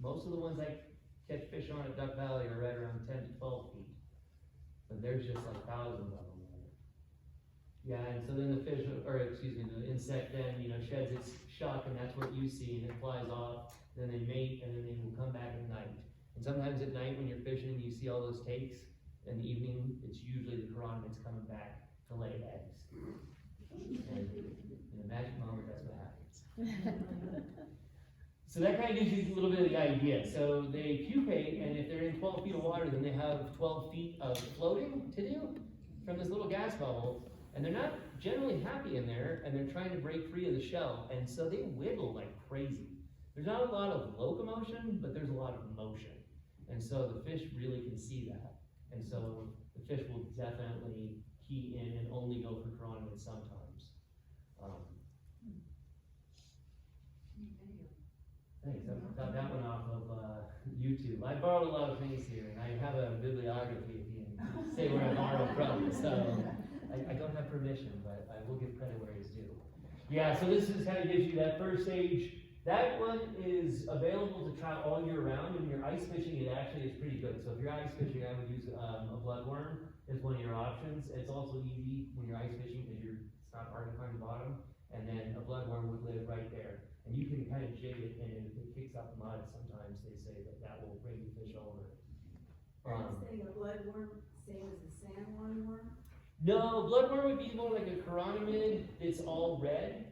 Most of the ones I catch fish on at Duck Valley are right around 10 to 12 feet. But there's just like thousands of them. Yeah, and so then the fish, or excuse me, the insect then, you know, sheds its shuck, and that's what you see, and it flies off, then they mate, and then they will come back at night. And sometimes at night when you're fishing, you see all those takes, in the evening, it's usually the chironomids coming back to lay eggs. And in a magic moment, that's what happens. So that kind of gives you a little bit of the idea. So they pupate, and if they're in 12 feet of water, then they have 12 feet of floating to do from this little gas bubble. And they're not generally happy in there, and they're trying to break free of the shell, and so they wiggle like crazy. There's not a lot of locomotion, but there's a lot of motion. And so the fish really can see that. And so the fish will definitely key in and only go for chironomids sometimes. Thanks, I got that one off of YouTube. I borrowed a lot of things here, and I have a bibliography if you can say where I borrowed from. So I don't have permission, but I will give credit where it's due. Yeah, so this is kind of gives you that first stage. That one is available to trout all year round. When you're ice fishing, it actually is pretty good. So if you're ice fishing, I would use a bloodworm as one of your options. It's also easy when you're ice fishing because it's not hard to find the bottom. And then a bloodworm would live right there. And you can kind of jig it, and if it kicks up mud, sometimes they say that will bring the fish over.
Are you saying a bloodworm, same as a sandworm worm?
No, bloodworm would be more like a chironomid that's all red,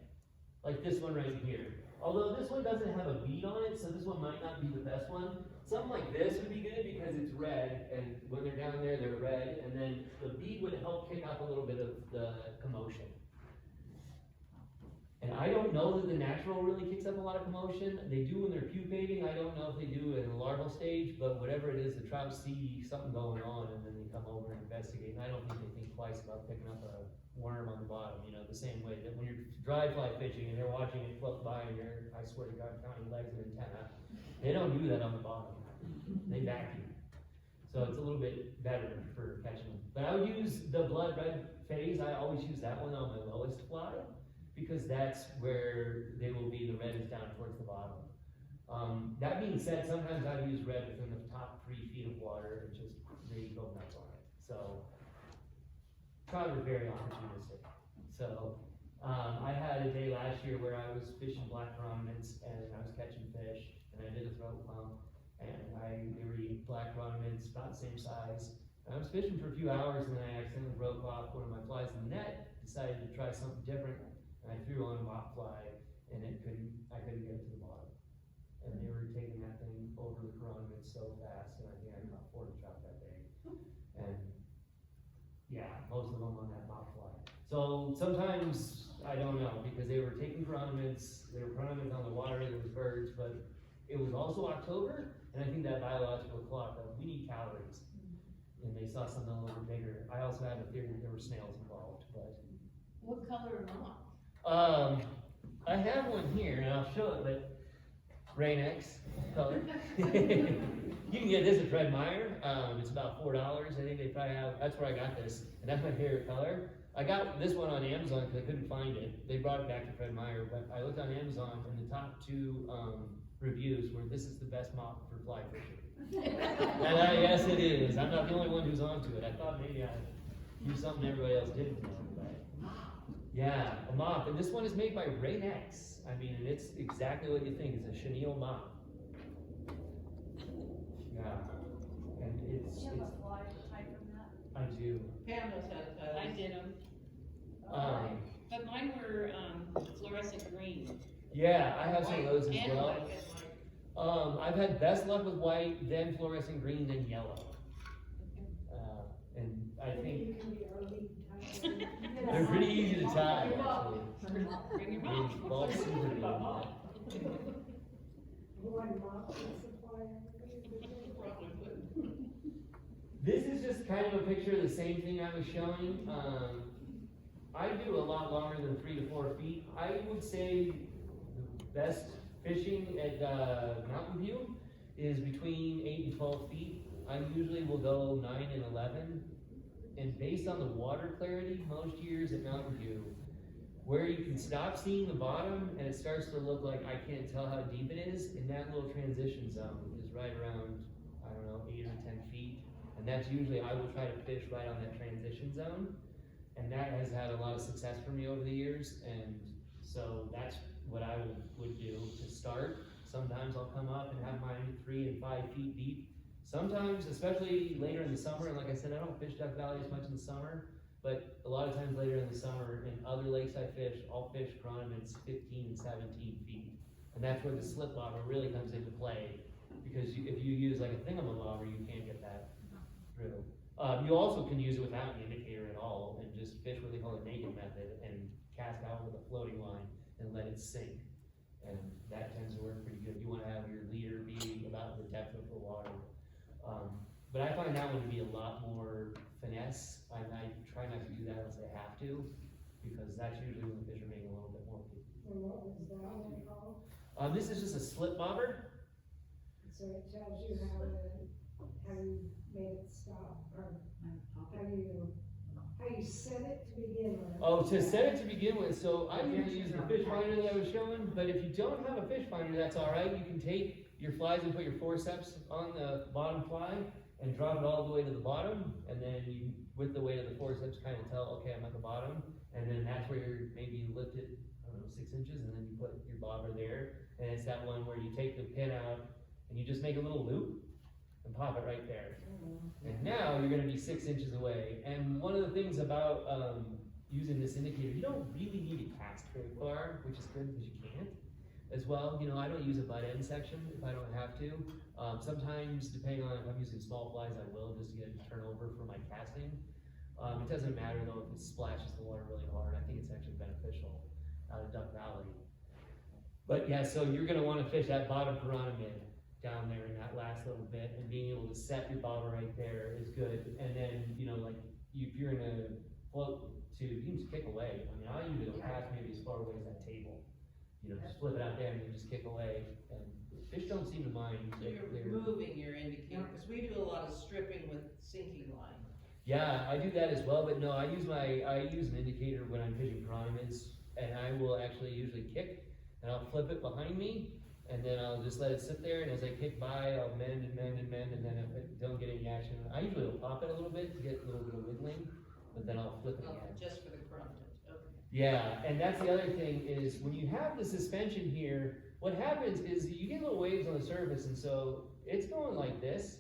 like this one right here. Although this one doesn't have a bead on it, so this one might not be the best one. Something like this would be good because it's red, and when they're down there, they're red, and then the bead would help kick up a little bit of the commotion. And I don't know that the natural really kicks up a lot of commotion. They do when they're pupating. I don't know if they do in the larval stage, but whatever it is, the trout see something going on, and then they come over and investigate. And I don't think they think twice about picking up a worm on the bottom, you know, the same way that when you're dry fly fishing and they're watching it float by and you're, I swear to God, counting legs and antenna. They don't do that on the bottom. They vacuum. So it's a little bit better for catching them. But I would use the blood red phase. I always use that one on my lowest fly, because that's where they will be the reddest down towards the bottom. That being said, sometimes I use red within the top 3 feet of water, and just they go nuts on it. So trout are very opportunistic. So I had a day last year where I was fishing black chironomids, and I was catching fish, and I did a throat pump, and they were eating black chironomids about the same size. And I was fishing for a few hours, and then I accidentally broke off one of my flies in the net, decided to try something different. And I threw on a mop fly, and I couldn't get it to the bottom. And they were taking that thing over the chironomid so fast, and I think I caught 40 trout that day. And yeah, most of them on that mop fly. So sometimes, I don't know, because they were taking chironomids, there were chironomids on the water, there was birds, but it was also October, and I think that biological clock of we need calories. And they saw something a little bigger. I also had a theory that there were snails involved, but.
What color or not?
I have one here, and I'll show it, but Rain X color. You can get this at Fred Meyer. It's about $4. I think they probably have, that's where I got this, and that's my favorite color. I got this one on Amazon because I couldn't find it. They brought it back to Fred Meyer, but I looked on Amazon, and the top 2 reviews were, this is the best mop for fly fishing. And yes, it is. I'm not the only one who's onto it. I thought maybe do something everybody else didn't know. Yeah, a mop, and this one is made by Rain-X. I mean, and it's exactly what you think, it's a chenille mop. Yeah, and
Do you have a fly type from that?
I do.
Pam knows how to tie
I
those.
did them,
Um,
but mine were, fluorescent green.
yeah, I have some of those as
And
well.
white.
I've had best luck with white, then fluorescent green, then yellow. And I
Maybe
think
you can be our lead type.
they're pretty easy to tie, actually.
Bring your
Maybe
mop.
ball super green.
One mop would supply everybody.
Probably would.
This is just kind of a picture of the same thing I was showing. I do a lot longer than 3 to 4 feet. I would say the best fishing at Mountain View is between 8 and 12 feet. I usually will go 9 and 11. And based on the water clarity, most years at Mountain View, where you can stop seeing the bottom and it starts to look like I can't tell how deep it is, in that little transition zone is right around, I don't know, 8 or 10 feet. And that's usually, I will try to fish right on that transition zone. And that has had a lot of success for me over the years. And so that's what I would do to start. Sometimes I'll come up and have mine 3 and 5 feet deep. Sometimes, especially later in the summer, and like I said, I don't fish Duck Valley as much in the summer, but a lot of times later in the summer, in other lakes I fish, I'll fish chironomids 15 and 17 feet. And that's where the slip bobber really comes into play, because if you use like a thingamabobber, you can't get that through. You also can use it without an indicator at all, and just fish what they call the naked method, and cast out with a floating line, and let it sink. And that tends to work pretty good. You wanna have your leader be about the depth of the water. But I find that one to be a lot more finesse, and I try not to do that unless I have to, because that's usually when the fish are making a little bit more food.
And what was that one called?
This is just a slip bobber.
So it tells you how you made it stop, or how you set it to begin with.
Oh, to set it to begin with, so I usually use the fish finder that I was showing, but if you don't have a fish finder, that's all right. You can take your flies and put your forceps on the bottom fly and drop it all the way to the bottom, and then you, with the weight of the forceps, kind of tell, okay, I'm at the bottom, and then that's where you're, maybe you lift it, I don't know, 6 inches, and then you put your bobber there, and it's that one where you take the pin out, and you just make a little loop, and pop it right there. And now you're gonna be 6 inches away, and one of the things about using this indicator, you don't really need to cast very far, which is good because you can't as well. You know, I don't use a butt end section if I don't have to. Sometimes, depending on if I'm using small flies, I will, just to get a turnover for my casting. It doesn't matter though if it splashes the water really hard. I think it's actually beneficial out of Duck Valley. But yeah, so you're gonna wanna fish that bottom chironomid down there in that last little bit, and being able to set your bobber right there is good. And then, you know, like, if you're in a float tube, you can just kick away. I mean, I usually go past maybe as far away as that table. You know, just flip it out there and you just kick away, and fish don't seem to mind.
So you're moving your indicator, because we do a lot of stripping with sinking line.
Yeah, I do that as well, but no, I use an indicator when I'm fishing chironomids, and I will actually usually kick, and I'll flip it behind me, and then I'll just let it sit there, and as I kick by, I'll mend and mend and mend, and then if I don't get any action, I usually will pop it a little bit to get a little bit of wiggling, but then I'll flip it
Oh,
again.
just for the chironomid, okay.
Yeah, and that's the other thing is when you have the suspension here, what happens is you get little waves on the surface, and so it's going like this,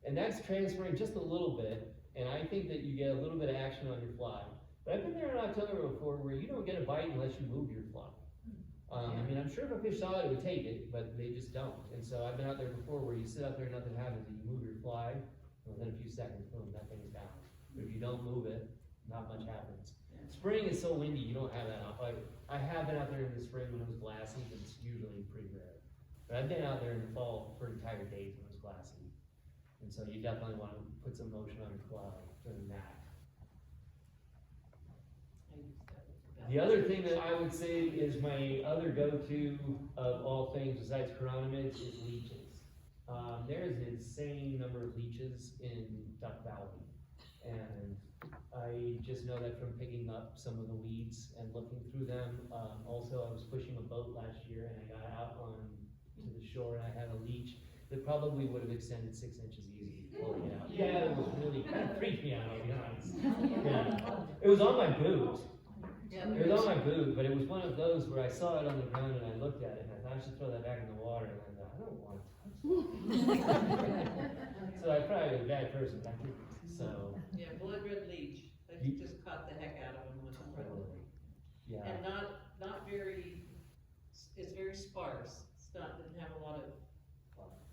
and that's transferring just a little bit, and I think that you get a little bit of action on your fly. But I've been there in October before where you don't get a bite unless you move your fly. I mean, I'm sure if a fish saw it, it would take it, but they just don't. And so I've been out there before where you sit out there and nothing happens, and you move your fly, and within a few seconds, boom, that thing's down. But if you don't move it, not much happens. Spring is so windy, you don't have that. I have been out there in the spring when it was glassy, but it's usually pretty rare. But I've been out there in the fall for entire days when it was glassy. And so you definitely want to put some motion on your fly during that.
I use that with
The other thing that I would say is my other go-to of all things besides chironomids is leeches. There's an insane number of leeches in Duck Valley. And I just know that from picking up some of the weeds and looking through them. Also, I was pushing a boat last year and I got out on to the shore and I had a leech. that probably would have extended 6 inches easy. Pulling it out. Yeah, it was really kind of freaked me out, I'll be honest. Yeah. It was on my boot.
Yeah,
It was on my boot, but it was one of those where I saw it on the ground and I looked at it and I thought I should throw that back in the water, and I thought, I don't want to touch it. So I probably was a bad person, but I didn't. So,
yeah, blood red leech, that just caught the heck out of him with the
totally. Yeah.
And not very, it's very sparse, didn't have a lot of.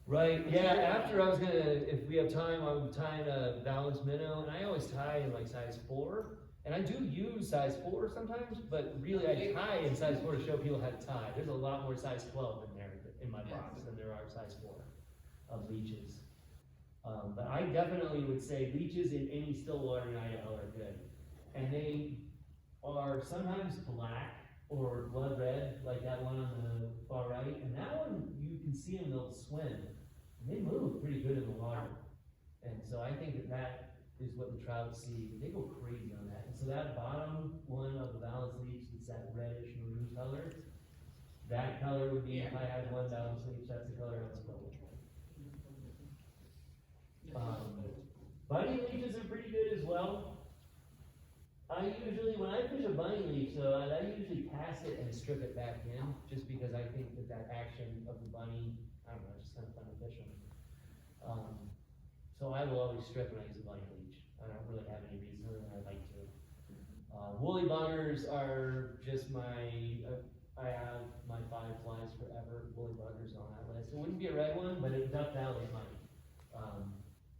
Right, yeah, after I was gonna, if we have time, I'm tying a balanced minnow, and I always tie in like size 4. And I do use size 4 sometimes, but really I tie in size 4 to show people how to tie. There's a lot more size 12 in there, in my box, than there are size 4 of leeches. But I definitely would say leeches in any Stillwater in Idaho are good. And they are sometimes black or blood red, like that one on the far right. And that one, you can see them, they'll swim. And they move pretty good in the water. And so I think that is what the trout see. They go crazy on that. And so that bottom one of the balanced leech, it's that reddish maroon color. That color would be, if I had one balanced leech, that's the color I was going with. Bunny leeches are pretty good as well. I usually, when I fish a bunny leech, though, I usually cast it and strip it back in, just because I think that action of the bunny, I don't know, it's just kind of fun to fish them. So I will always strip when I use a bunny leech. I don't really have any reason other than I like to. Woolly buggers are just I have my 5 flies forever. Woolly buggers on that list. It wouldn't be a red one, but in Duck Valley it might.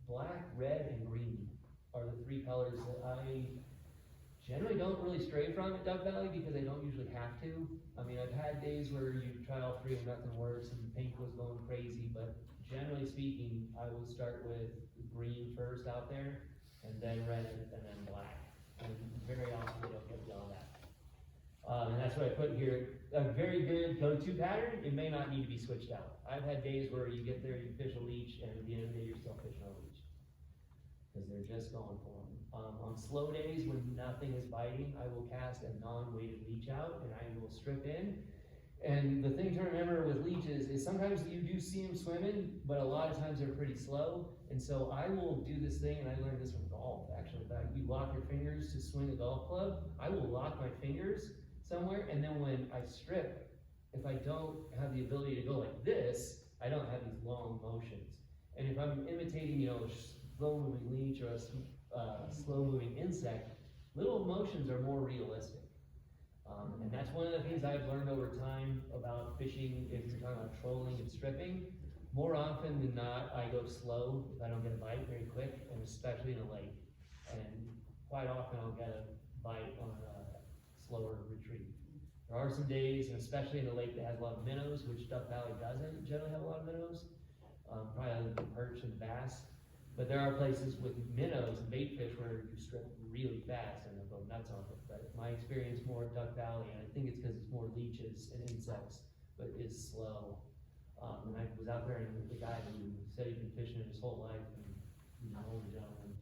Black, red, and green are the 3 colors that I generally don't really stray from at Duck Valley because I don't usually have to. I mean, I've had days where you try all 3 and nothing works and pink was going crazy, but generally speaking, I will start with green first out there, and then red, and then black. And very often they don't get beyond that. And that's what I put here. A very good go-to pattern, it may not need to be switched out. I've had days where you get there, you fish a leech, and at the end of the day, you're still fishing a leech. Because they're just going for them. On slow days when nothing is biting, I will cast a non-weighted leech out, and I will strip in. And the thing to remember with leeches is sometimes you do see them swimming, but a lot of times they're pretty slow. And so I will do this thing, and I learned this from golf, actually. In fact, you lock your fingers to swing a golf club. I will lock my fingers somewhere, and then when I strip, if I don't have the ability to go like this, I don't have these long motions. And if I'm imitating, a slow-moving leech or a slow-moving insect, little motions are more realistic. And that's one of the things I've learned over time about fishing, if you're talking about trolling and stripping. More often than not, I go slow if I don't get a bite very quick, and especially in a lake. And quite often I'll get a bite on a slower retreat. There are some days, and especially in a lake that has a lot of minnows, which Duck Valley doesn't generally have a lot of minnows, probably other than perch and bass. But there are places with minnows and bait fish where you strip really fast and they'll go nuts on it. But my experience more at Duck Valley, and I think it's because it's more leeches and insects, but it's slow. And I was out there, and the guy who said he'd been fishing his whole life, and he's an older gentleman,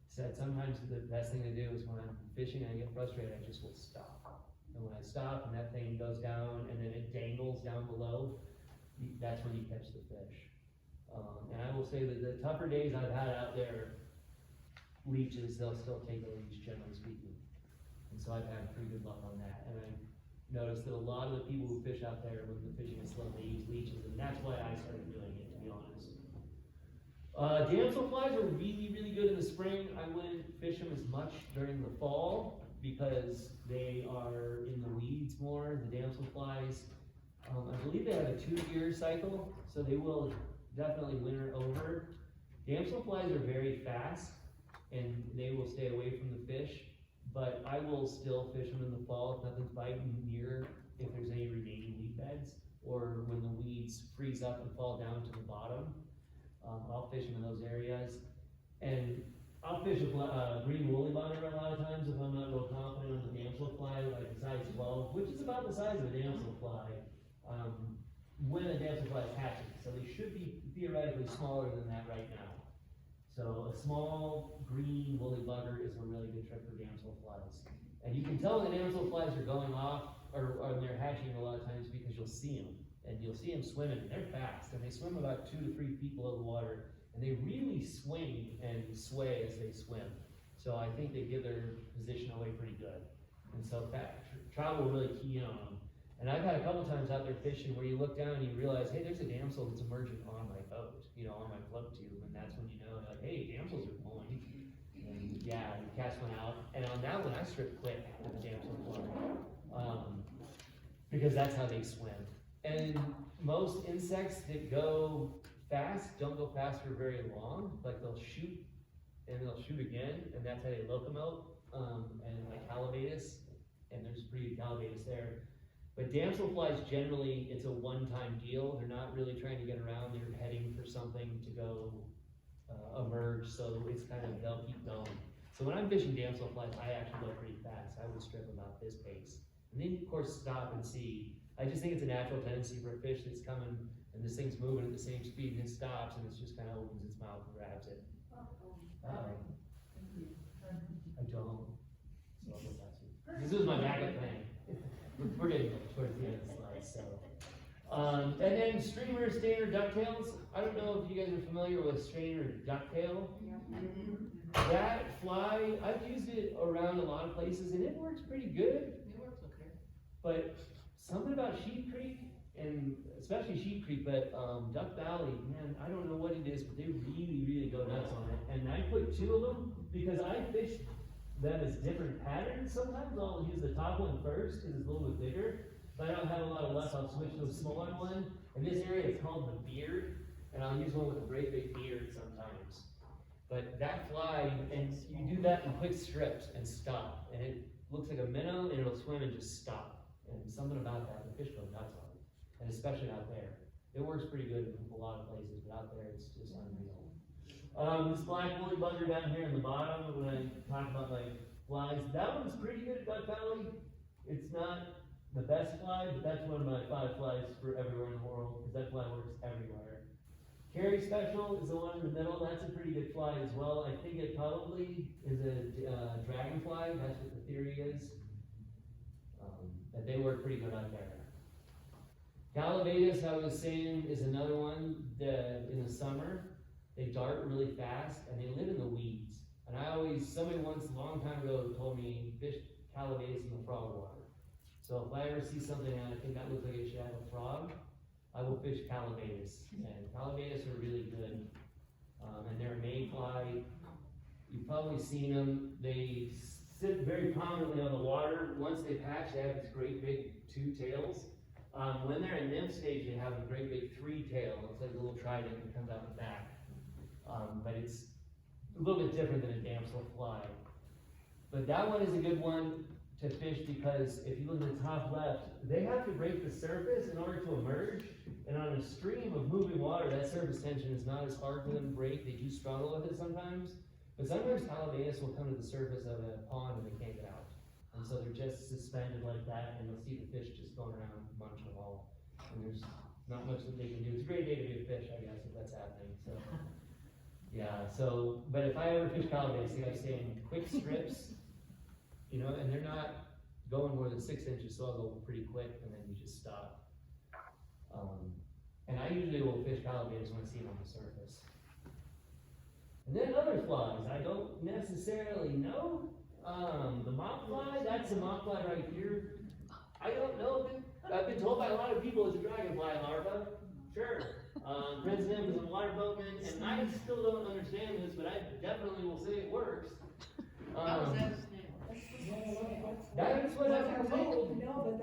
said sometimes the best thing to do is when I'm fishing and I get frustrated, I just will stop. And when I stop and that thing goes down and then it dangles down below, that's when you catch the fish. And I will say that the tougher days I've had out there, leeches, they'll still take a leech, generally speaking. And so I've had pretty good luck on that. And I noticed that a lot of the people who fish out there when the fishing is slow, they use leeches, and that's why I started doing it, to be honest. Damselflies are really, really good in the spring. I wouldn't fish them as much during the fall because they are in the weeds more, the damselflies. I believe they have a 2-year cycle, so they will definitely winter over. Damselflies are very fast, and they will stay away from the fish, but I will still fish them in the fall if nothing's biting near, if there's any remaining weed beds, or when the weeds freeze up and fall down to the bottom. I'll fish them in those areas. And I'll fish a green woolly bugger a lot of times if I'm not real confident on the damselfly, like a size 12, which is about the size of a damselfly when a damselfly is hatching. So they should be theoretically smaller than that right now. So a small green woolly bugger is a really good trick for damselflies. And you can tell the damselflies are going off or they're hatching a lot of times because you'll see them. and you'll see them swimming, and they're fast, and they swim about 2 to 3 feet below the water, and they really swing and sway as they swim. So I think they give their position away pretty good. And so travel will really key in on them. And I've had a couple times out there fishing where you look down and you realize, hey, there's a damsel that's emerging on my boat, on my float tube, and that's when you know, like, hey, damsels are pulling. And yeah, you cast one out, and on that one I stripped quick with the damsel fly, because that's how they swim. And most insects that go fast don't go fast for very long. Like they'll shoot and they'll shoot again, and that's how they locomote. And like Callibatus, and there's pretty good Callibatus there. But damselflies generally, it's a one-time deal. They're not really trying to get around. They're heading for something to go emerge. So it's kind of, they'll keep going. So when I'm fishing damselflies, I actually go pretty fast. I would strip about this pace. And then of course stop and see. I just think it's a natural tendency for a fish that's coming and this thing's moving at the same speed and it stops and it just kind of opens its mouth and grabs it. I don't. So I'll go past you. This is my backup plan. We're getting towards the end of the slide, so. And then streamer, stainer, ducktails. I don't know if you guys are familiar with strainer ducktail. That fly, I've used it around a lot of places and it works pretty good.
It works okay.
But something about Sheep Creek, and especially Sheep Creek, but Duck Valley, man, I don't know what it is, but they really, really go nuts on it. And I put 2 of them because I fish them as different patterns. Sometimes I'll use the top one first because it's a little bit bigger. If I don't have a lot of luck, I'll switch to a smaller one. In this area, it's called the beard, and I'll use one with a great big beard sometimes. But that fly, and you do that in quick strips and stop, and it looks like a minnow, and it'll swim and just stop. And something about that, the fish go nuts on it, and especially out there. It works pretty good in a lot of places, but out there it's just unreal. This black woolly bugger down here in the bottom, when I talk about my flies, that one's pretty good at Duck Valley. It's not the best fly, but that's one of my 5 flies for everywhere in the world, because that fly works everywhere. Carry Special is the one in the middle. That's a pretty good fly as well. I think it probably is a dragonfly. That's what the theory is. That they work pretty good out there. Callibatus, I was saying, is another one that in the summer, they dart really fast and they live in the weeds. And somebody once a long time ago told me, fish Callibatus in the frog water. So if I ever see something and I think that looks like it should have a frog, I will fish Callibatus. And Callibatus are really good. And they're a mayfly. You've probably seen them. They sit very prominently on the water. Once they hatch, they have these great big 2 tails. When they're in nymph stage, they have a great big 3 tail. It's like a little trident that comes out the back. But it's a little bit different than a damsel fly. But that one is a good one to fish because if you look at the top left, they have to break the surface in order to emerge. And on a stream of moving water, that surface tension is not as hard for them to break. They do struggle with it sometimes. But sometimes Callibatus will come to the surface of a pond and they can't get out. And so they're just suspended like that, and you'll see the fish just going around munching them all. And there's not much that they can do. It's a great day to be a fish, I guess, if that's happening. So, yeah, but if I ever fish Callibatus, they gotta stay in quick strips, and they're not going more than 6 inches, so I'll go pretty quick, and then you just stop. And I usually will fish Callibatus when I see them on the surface. And then other flies, I don't necessarily know. The mock fly, that's a mock fly right here. I don't know, I've been told by a lot of people it's a dragonfly larva. Sure. President is a water boatman, and I still don't understand this, but I definitely will say it works.
How is that a snail?
That's what I've been told.
No, but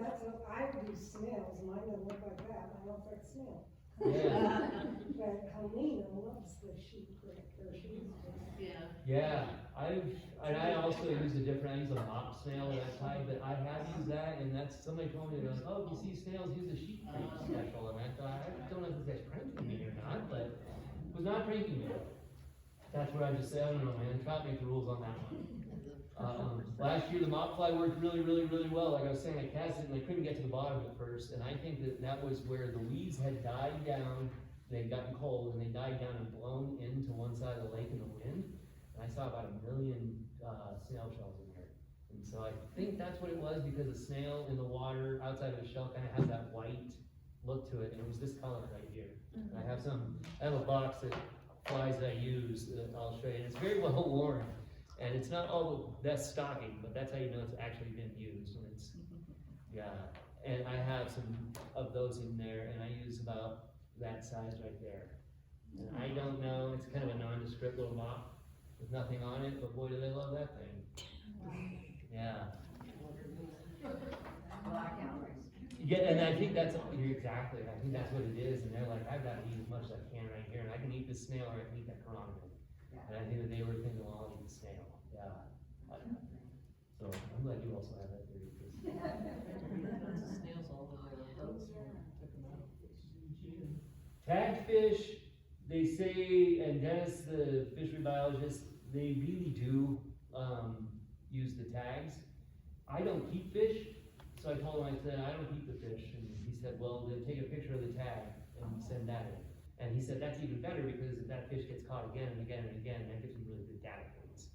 I would use snails, mine don't look like that, I don't like snail.
Yeah.
But Helena loves the sheep crick, or sheep.
Yeah.
I also use I use a mop snail that I tie, but I have used that, and somebody told me, like, oh, if you see snails, use the sheep creek special, and I thought, I don't know if this guy's pranking me or not, but it was not pranking me. That's what I just said, I don't know, man, try to make the rules on that one. Last year, the mop fly worked really, really, really well. Like I was saying, I cast it and I couldn't get to the bottom at first, and I think that was where the weeds had died down, they'd gotten cold, and they died down and blown into one side of the lake in the wind. And I saw about 1 million snail shells in there. And so I think that's what it was, because a snail in the water outside of a shell kind of has that white look to it, and it was this color right here. And I have a box of flies that I use that I'll show you, and it's very well worn. And it's not all the best stocking, but that's how you know it's actually been used. And it's, yeah. And I have some of those in there, and I use about that size right there. And I don't know, it's kind of a nondescript little mop with nothing on it, but boy, do they love that thing. Yeah. Yeah, and I think you're exactly, I think that's what it is, and they're like, I've got to eat as much as I can right here, and I can eat this snail or I can eat that chironomid. And I think that they were thinking, well, I'll eat the snail, yeah. So, I'm glad you also have that theory, 'cause-
Snails all over their boats, took them out.
Tagged fish, they say, and Dennis, the fishery biologist, they really do, use the tags. I don't keep fish, so I told him, I said, I don't keep the fish, and he said, well, then take a picture of the tag and send that in. And he said, that's even better, because if that fish gets caught again and again and again, that gives you really good data points.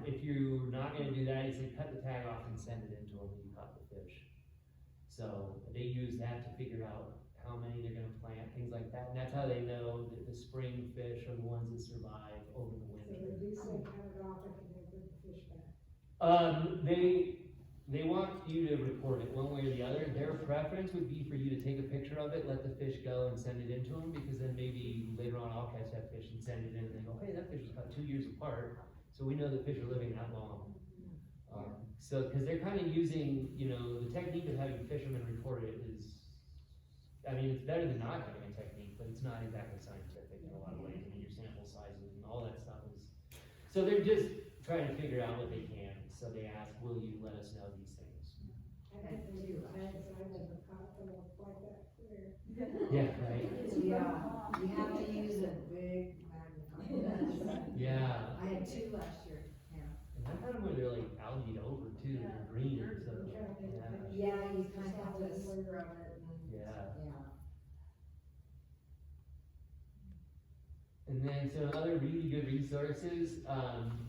If you're not gonna do that, he said, cut the tag off and send it in to him when you caught the fish. So they use that to figure out how many they're gonna plant, things like that, and that's how they know that the spring fish are the ones that survive over the
So
winter.
they do say cut it off if you don't bring the fish back.
They want you to report it one way or the other. Their preference would be for you to take a picture of it, let the fish go, and send it in to them, because then maybe later on I'll catch that fish and send it in, and they go, hey, that fish was caught 2 years apart, so we know the fish are living that long. Because they're kind of using, the technique of having fishermen report it is, I mean, it's better than not having a technique, but it's not exactly scientific in a lot of ways. I mean, your sample sizes and all that stuff is, so they're just trying to figure out what they can. So they ask, will you let us know these things?
I think they do tags, I never caught them like that clear.
Yeah, right?
Yeah, you have to use a big magnifying glass.
Yeah.
I had 2 last year, yeah.
And I thought where they're like algaed over too, they're green, so, yeah.
Yeah, you kind of have to scrub it and.
Yeah.
Yeah.
And then some other really good resources.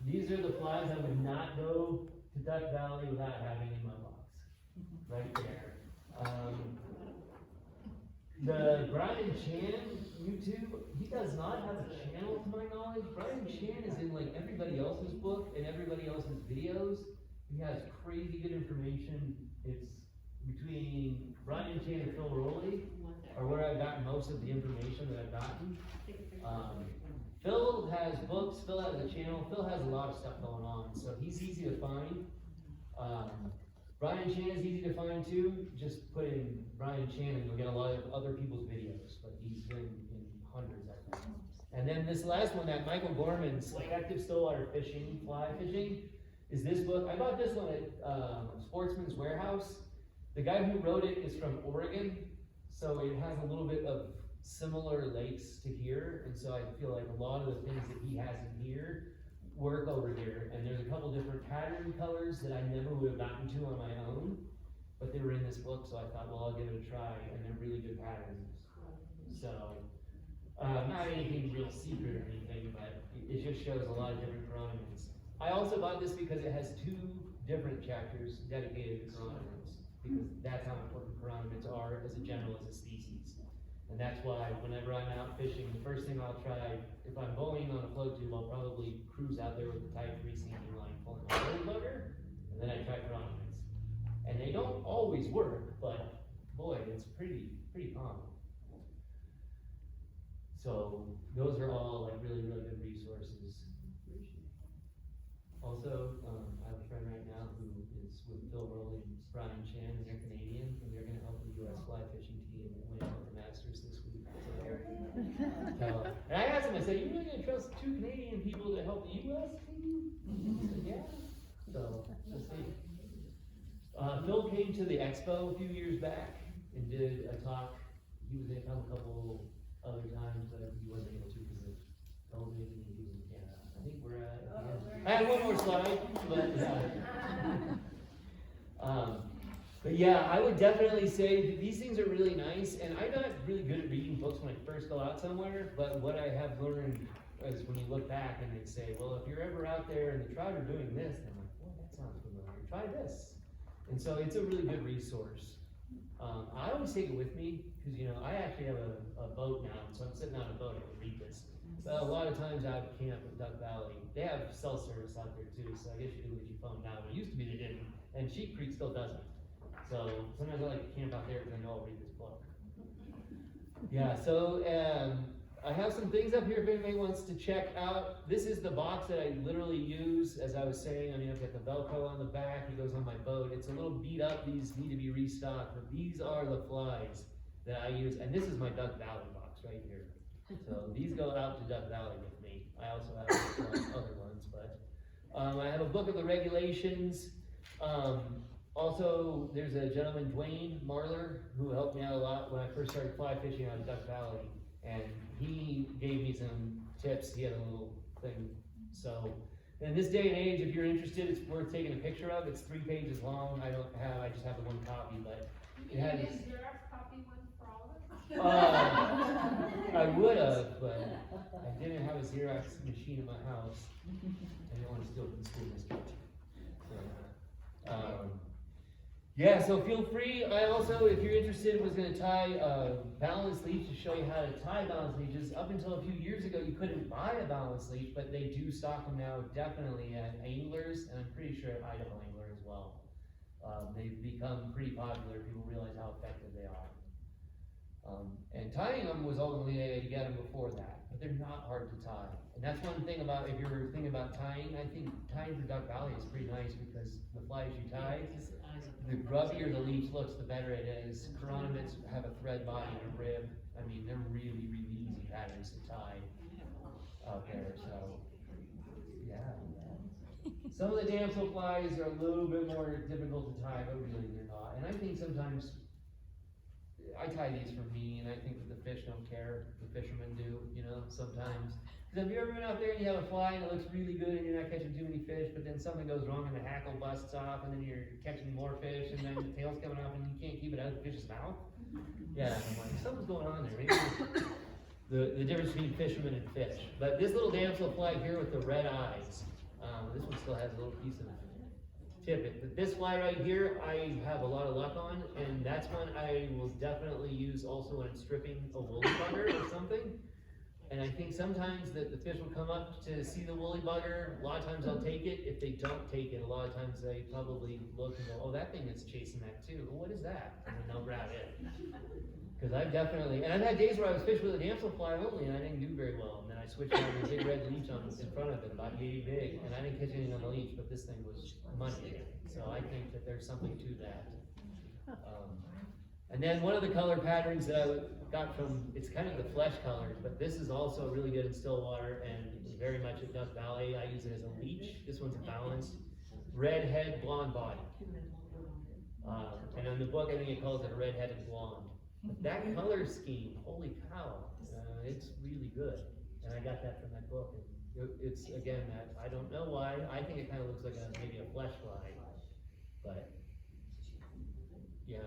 These are the flies I would not go to Duck Valley without having in my box. Right there. The Brian Chan YouTube, he does not have a channel to my knowledge. Brian Chan is in like everybody else's book and everybody else's videos. He has crazy good information. It's between Brian Chan and Phil Rowley are where I've gotten most of the information that I've gotten. Phil has books, Phil has a channel, Phil has a lot of stuff going on, so he's easy to find. Brian Chan is easy to find too. Just put in Brian Chan and you'll get a lot of other people's videos, but he's been in hundreds, I think. And then this last one, that Michael Gorman's like Active Stillwater Fishing, Fly Fishing, is this book. I bought this one at Sportsman's Warehouse. The guy who wrote it is from Oregon, so it has a little bit of similar lakes to here, and so I feel like a lot of the things that he has in here work over here. And there's a couple different pattern colors that I never would have gotten to on my own, but they were in this book, so I thought, well, I'll give it a try, and they're really good patterns. So, not anything real secret or anything, but it just shows a lot of different chironomids. I also bought this because it has 2 different chapters dedicated to chironomids, because that's how important chironomids are as a general, as a species. And that's why whenever I'm out fishing, the first thing I'll try, if I'm bowling on a float tube, I'll probably cruise out there with the Type 3 sinking line pulling my bowling motor, and then I try chironomids. And they don't always work, but boy, it's pretty common. So those are all like really good resources. Also, I have a friend right now who is with Phil Rowley and Brian Chan, and they're Canadian, and they're gonna help the US fly fishing team win out the Masters this week. So, and I asked him, I said, you really gonna trust 2 Canadian people to help the US team? He said, yeah. So, we'll see. Phil came to the expo a few years back and did a talk. He was gonna come a couple other times, but he wasn't able to because of COVID and he was in Canada. I think we're at, I have one more slide, but yeah, I would definitely say that these things are really nice, and I'm not really good at reading books when I first go out somewhere, but what I have learned is when you look back and they say, well, if you're ever out there and the trout are doing this, I'm like, well, that sounds familiar, try this. And so it's a really good resource. I always take it with me, because, you know, I actually have a boat now, so I'm sitting on a boat, I can read this. But a lot of times I would camp in Duck Valley. They have cell service out there too, so I guess you can lose your phone now, but it used to be they didn't, and Sheep Creek still doesn't. So sometimes I like to camp out there because I know I'll read this book. Yeah, so I have some things up here if anybody wants to check out. This is the box that I literally use, as I was saying. I mean, I've got the Velcro on the back, it goes on my boat. It's a little beat up, these need to be restocked, but these are the flies that I use, and this is my Duck Valley box right here. So these go out to Duck Valley with me. I also have other ones, but I have a book of the regulations. Also, there's a gentleman, Dwayne Marler, who helped me out a lot when I first started fly fishing out of Duck Valley, and he gave me some tips. He had a little thing. So, in this day and age, if you're interested, it's worth taking a picture of. It's 3 pages long. I just have the one copy, but it has.
Xerox copy one for all of us?
I would have, but I didn't have a Xerox machine in my house. I didn't want to steal from the school district. So, yeah, so feel free. I also, if you're interested, was going to tie balance leech to show you how to tie balance leeches. Up until a few years ago, you couldn't buy a balance leech, but they do stock them now, definitely at anglers, and I'm pretty sure at Idaho Angler as well. They've become pretty popular. People realize how effective they are. And tying them was ultimately the way to get them before that, but they're not hard to tie. And that's one thing about, if you're thinking about tying, I think tying for Duck Valley is pretty nice because the flies you tie, the grubbier the leech looks, the better it is. Chironomids have a thread body and a rib. I mean, they're really, really easy patterns to tie out there, so, yeah. Some of the damsel flies are a little bit more difficult to tie, but really they're not. And I think sometimes, I tie these for me, and I think that the fish don't care. The fishermen do, you know, sometimes. Because have you ever been out there and you have a fly and it looks really good and you're not catching too many fish, but then something goes wrong and the hackle busts off and then you're catching more fish and then the tail's coming off and you can't keep it out of the fish's mouth? Yeah, I'm like, something's going on there. Maybe the difference between fishermen and fish. But this little damsel fly here with the red eyes, this one still has a little piece of tippet. But this fly right here, I have a lot of luck on, and that's one I will definitely use also when I'm stripping a woolly bugger or something. And I think sometimes that the fish will come up to see the woolly bugger. A lot of times I'll take it. If they don't take it, a lot of times they probably look and go, oh, that thing is chasing that too. Well, what is that? And then they'll grab it. Because I've definitely, and I've had days where I was fishing with a damsel fly only and I didn't do very well. And then I switched out to a big red leech on in front of it, about yay big, and I didn't catch anything on the leech, but this thing was money. So I think that there's something to that. And then one of the color patterns that I got from, it's kind of the flesh colors, but this is also really good in Stillwater and very much at Duck Valley. I use it as a leech. This one's a balanced red head, blonde body. And in the book, I think it calls it a red-headed blonde. But that color scheme, holy cow, it's really good. And I got that from that book. And it's, again, that I don't know why. I think it kind of looks like maybe a flesh fly. But, yeah.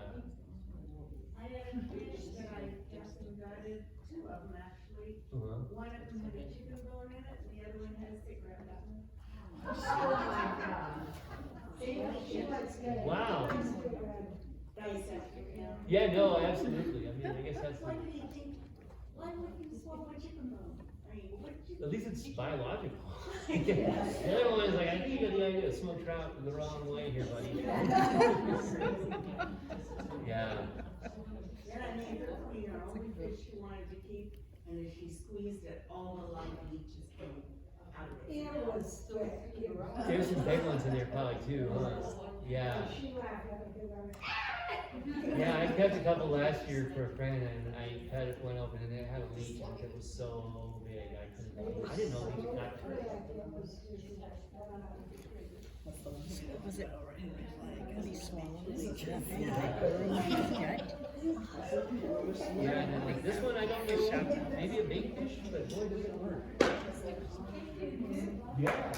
I had a fish that I just gutted, 2 of them actually. One of them had a chicken bone in it, and the other one had a cigarette butt.
Oh my God. She likes good.
Wow.
Dissect it, yeah.
Yeah, no, absolutely. I mean, I guess that's,
Why do you think, why would you swallow a chicken bone? I mean, what you?
at least it's biological. The other one is like, I think you got the idea of smoked trout the wrong way here, buddy. Yeah.
Then I made her clean her only fish she wanted to keep, and then she squeezed it, all the live leeches came out of it.
It was thick.
There's some big ones in there probably too, huh? Yeah.
She laughed at it because I'm.
Yeah, I kept a couple last year for a friend and I had it one open and it had a leech and it was so big, I didn't know leeches got
Was it? Have you swallowed it?
Yeah, and then like this one, I don't know, maybe a big fish, but boy, does it work. Yeah.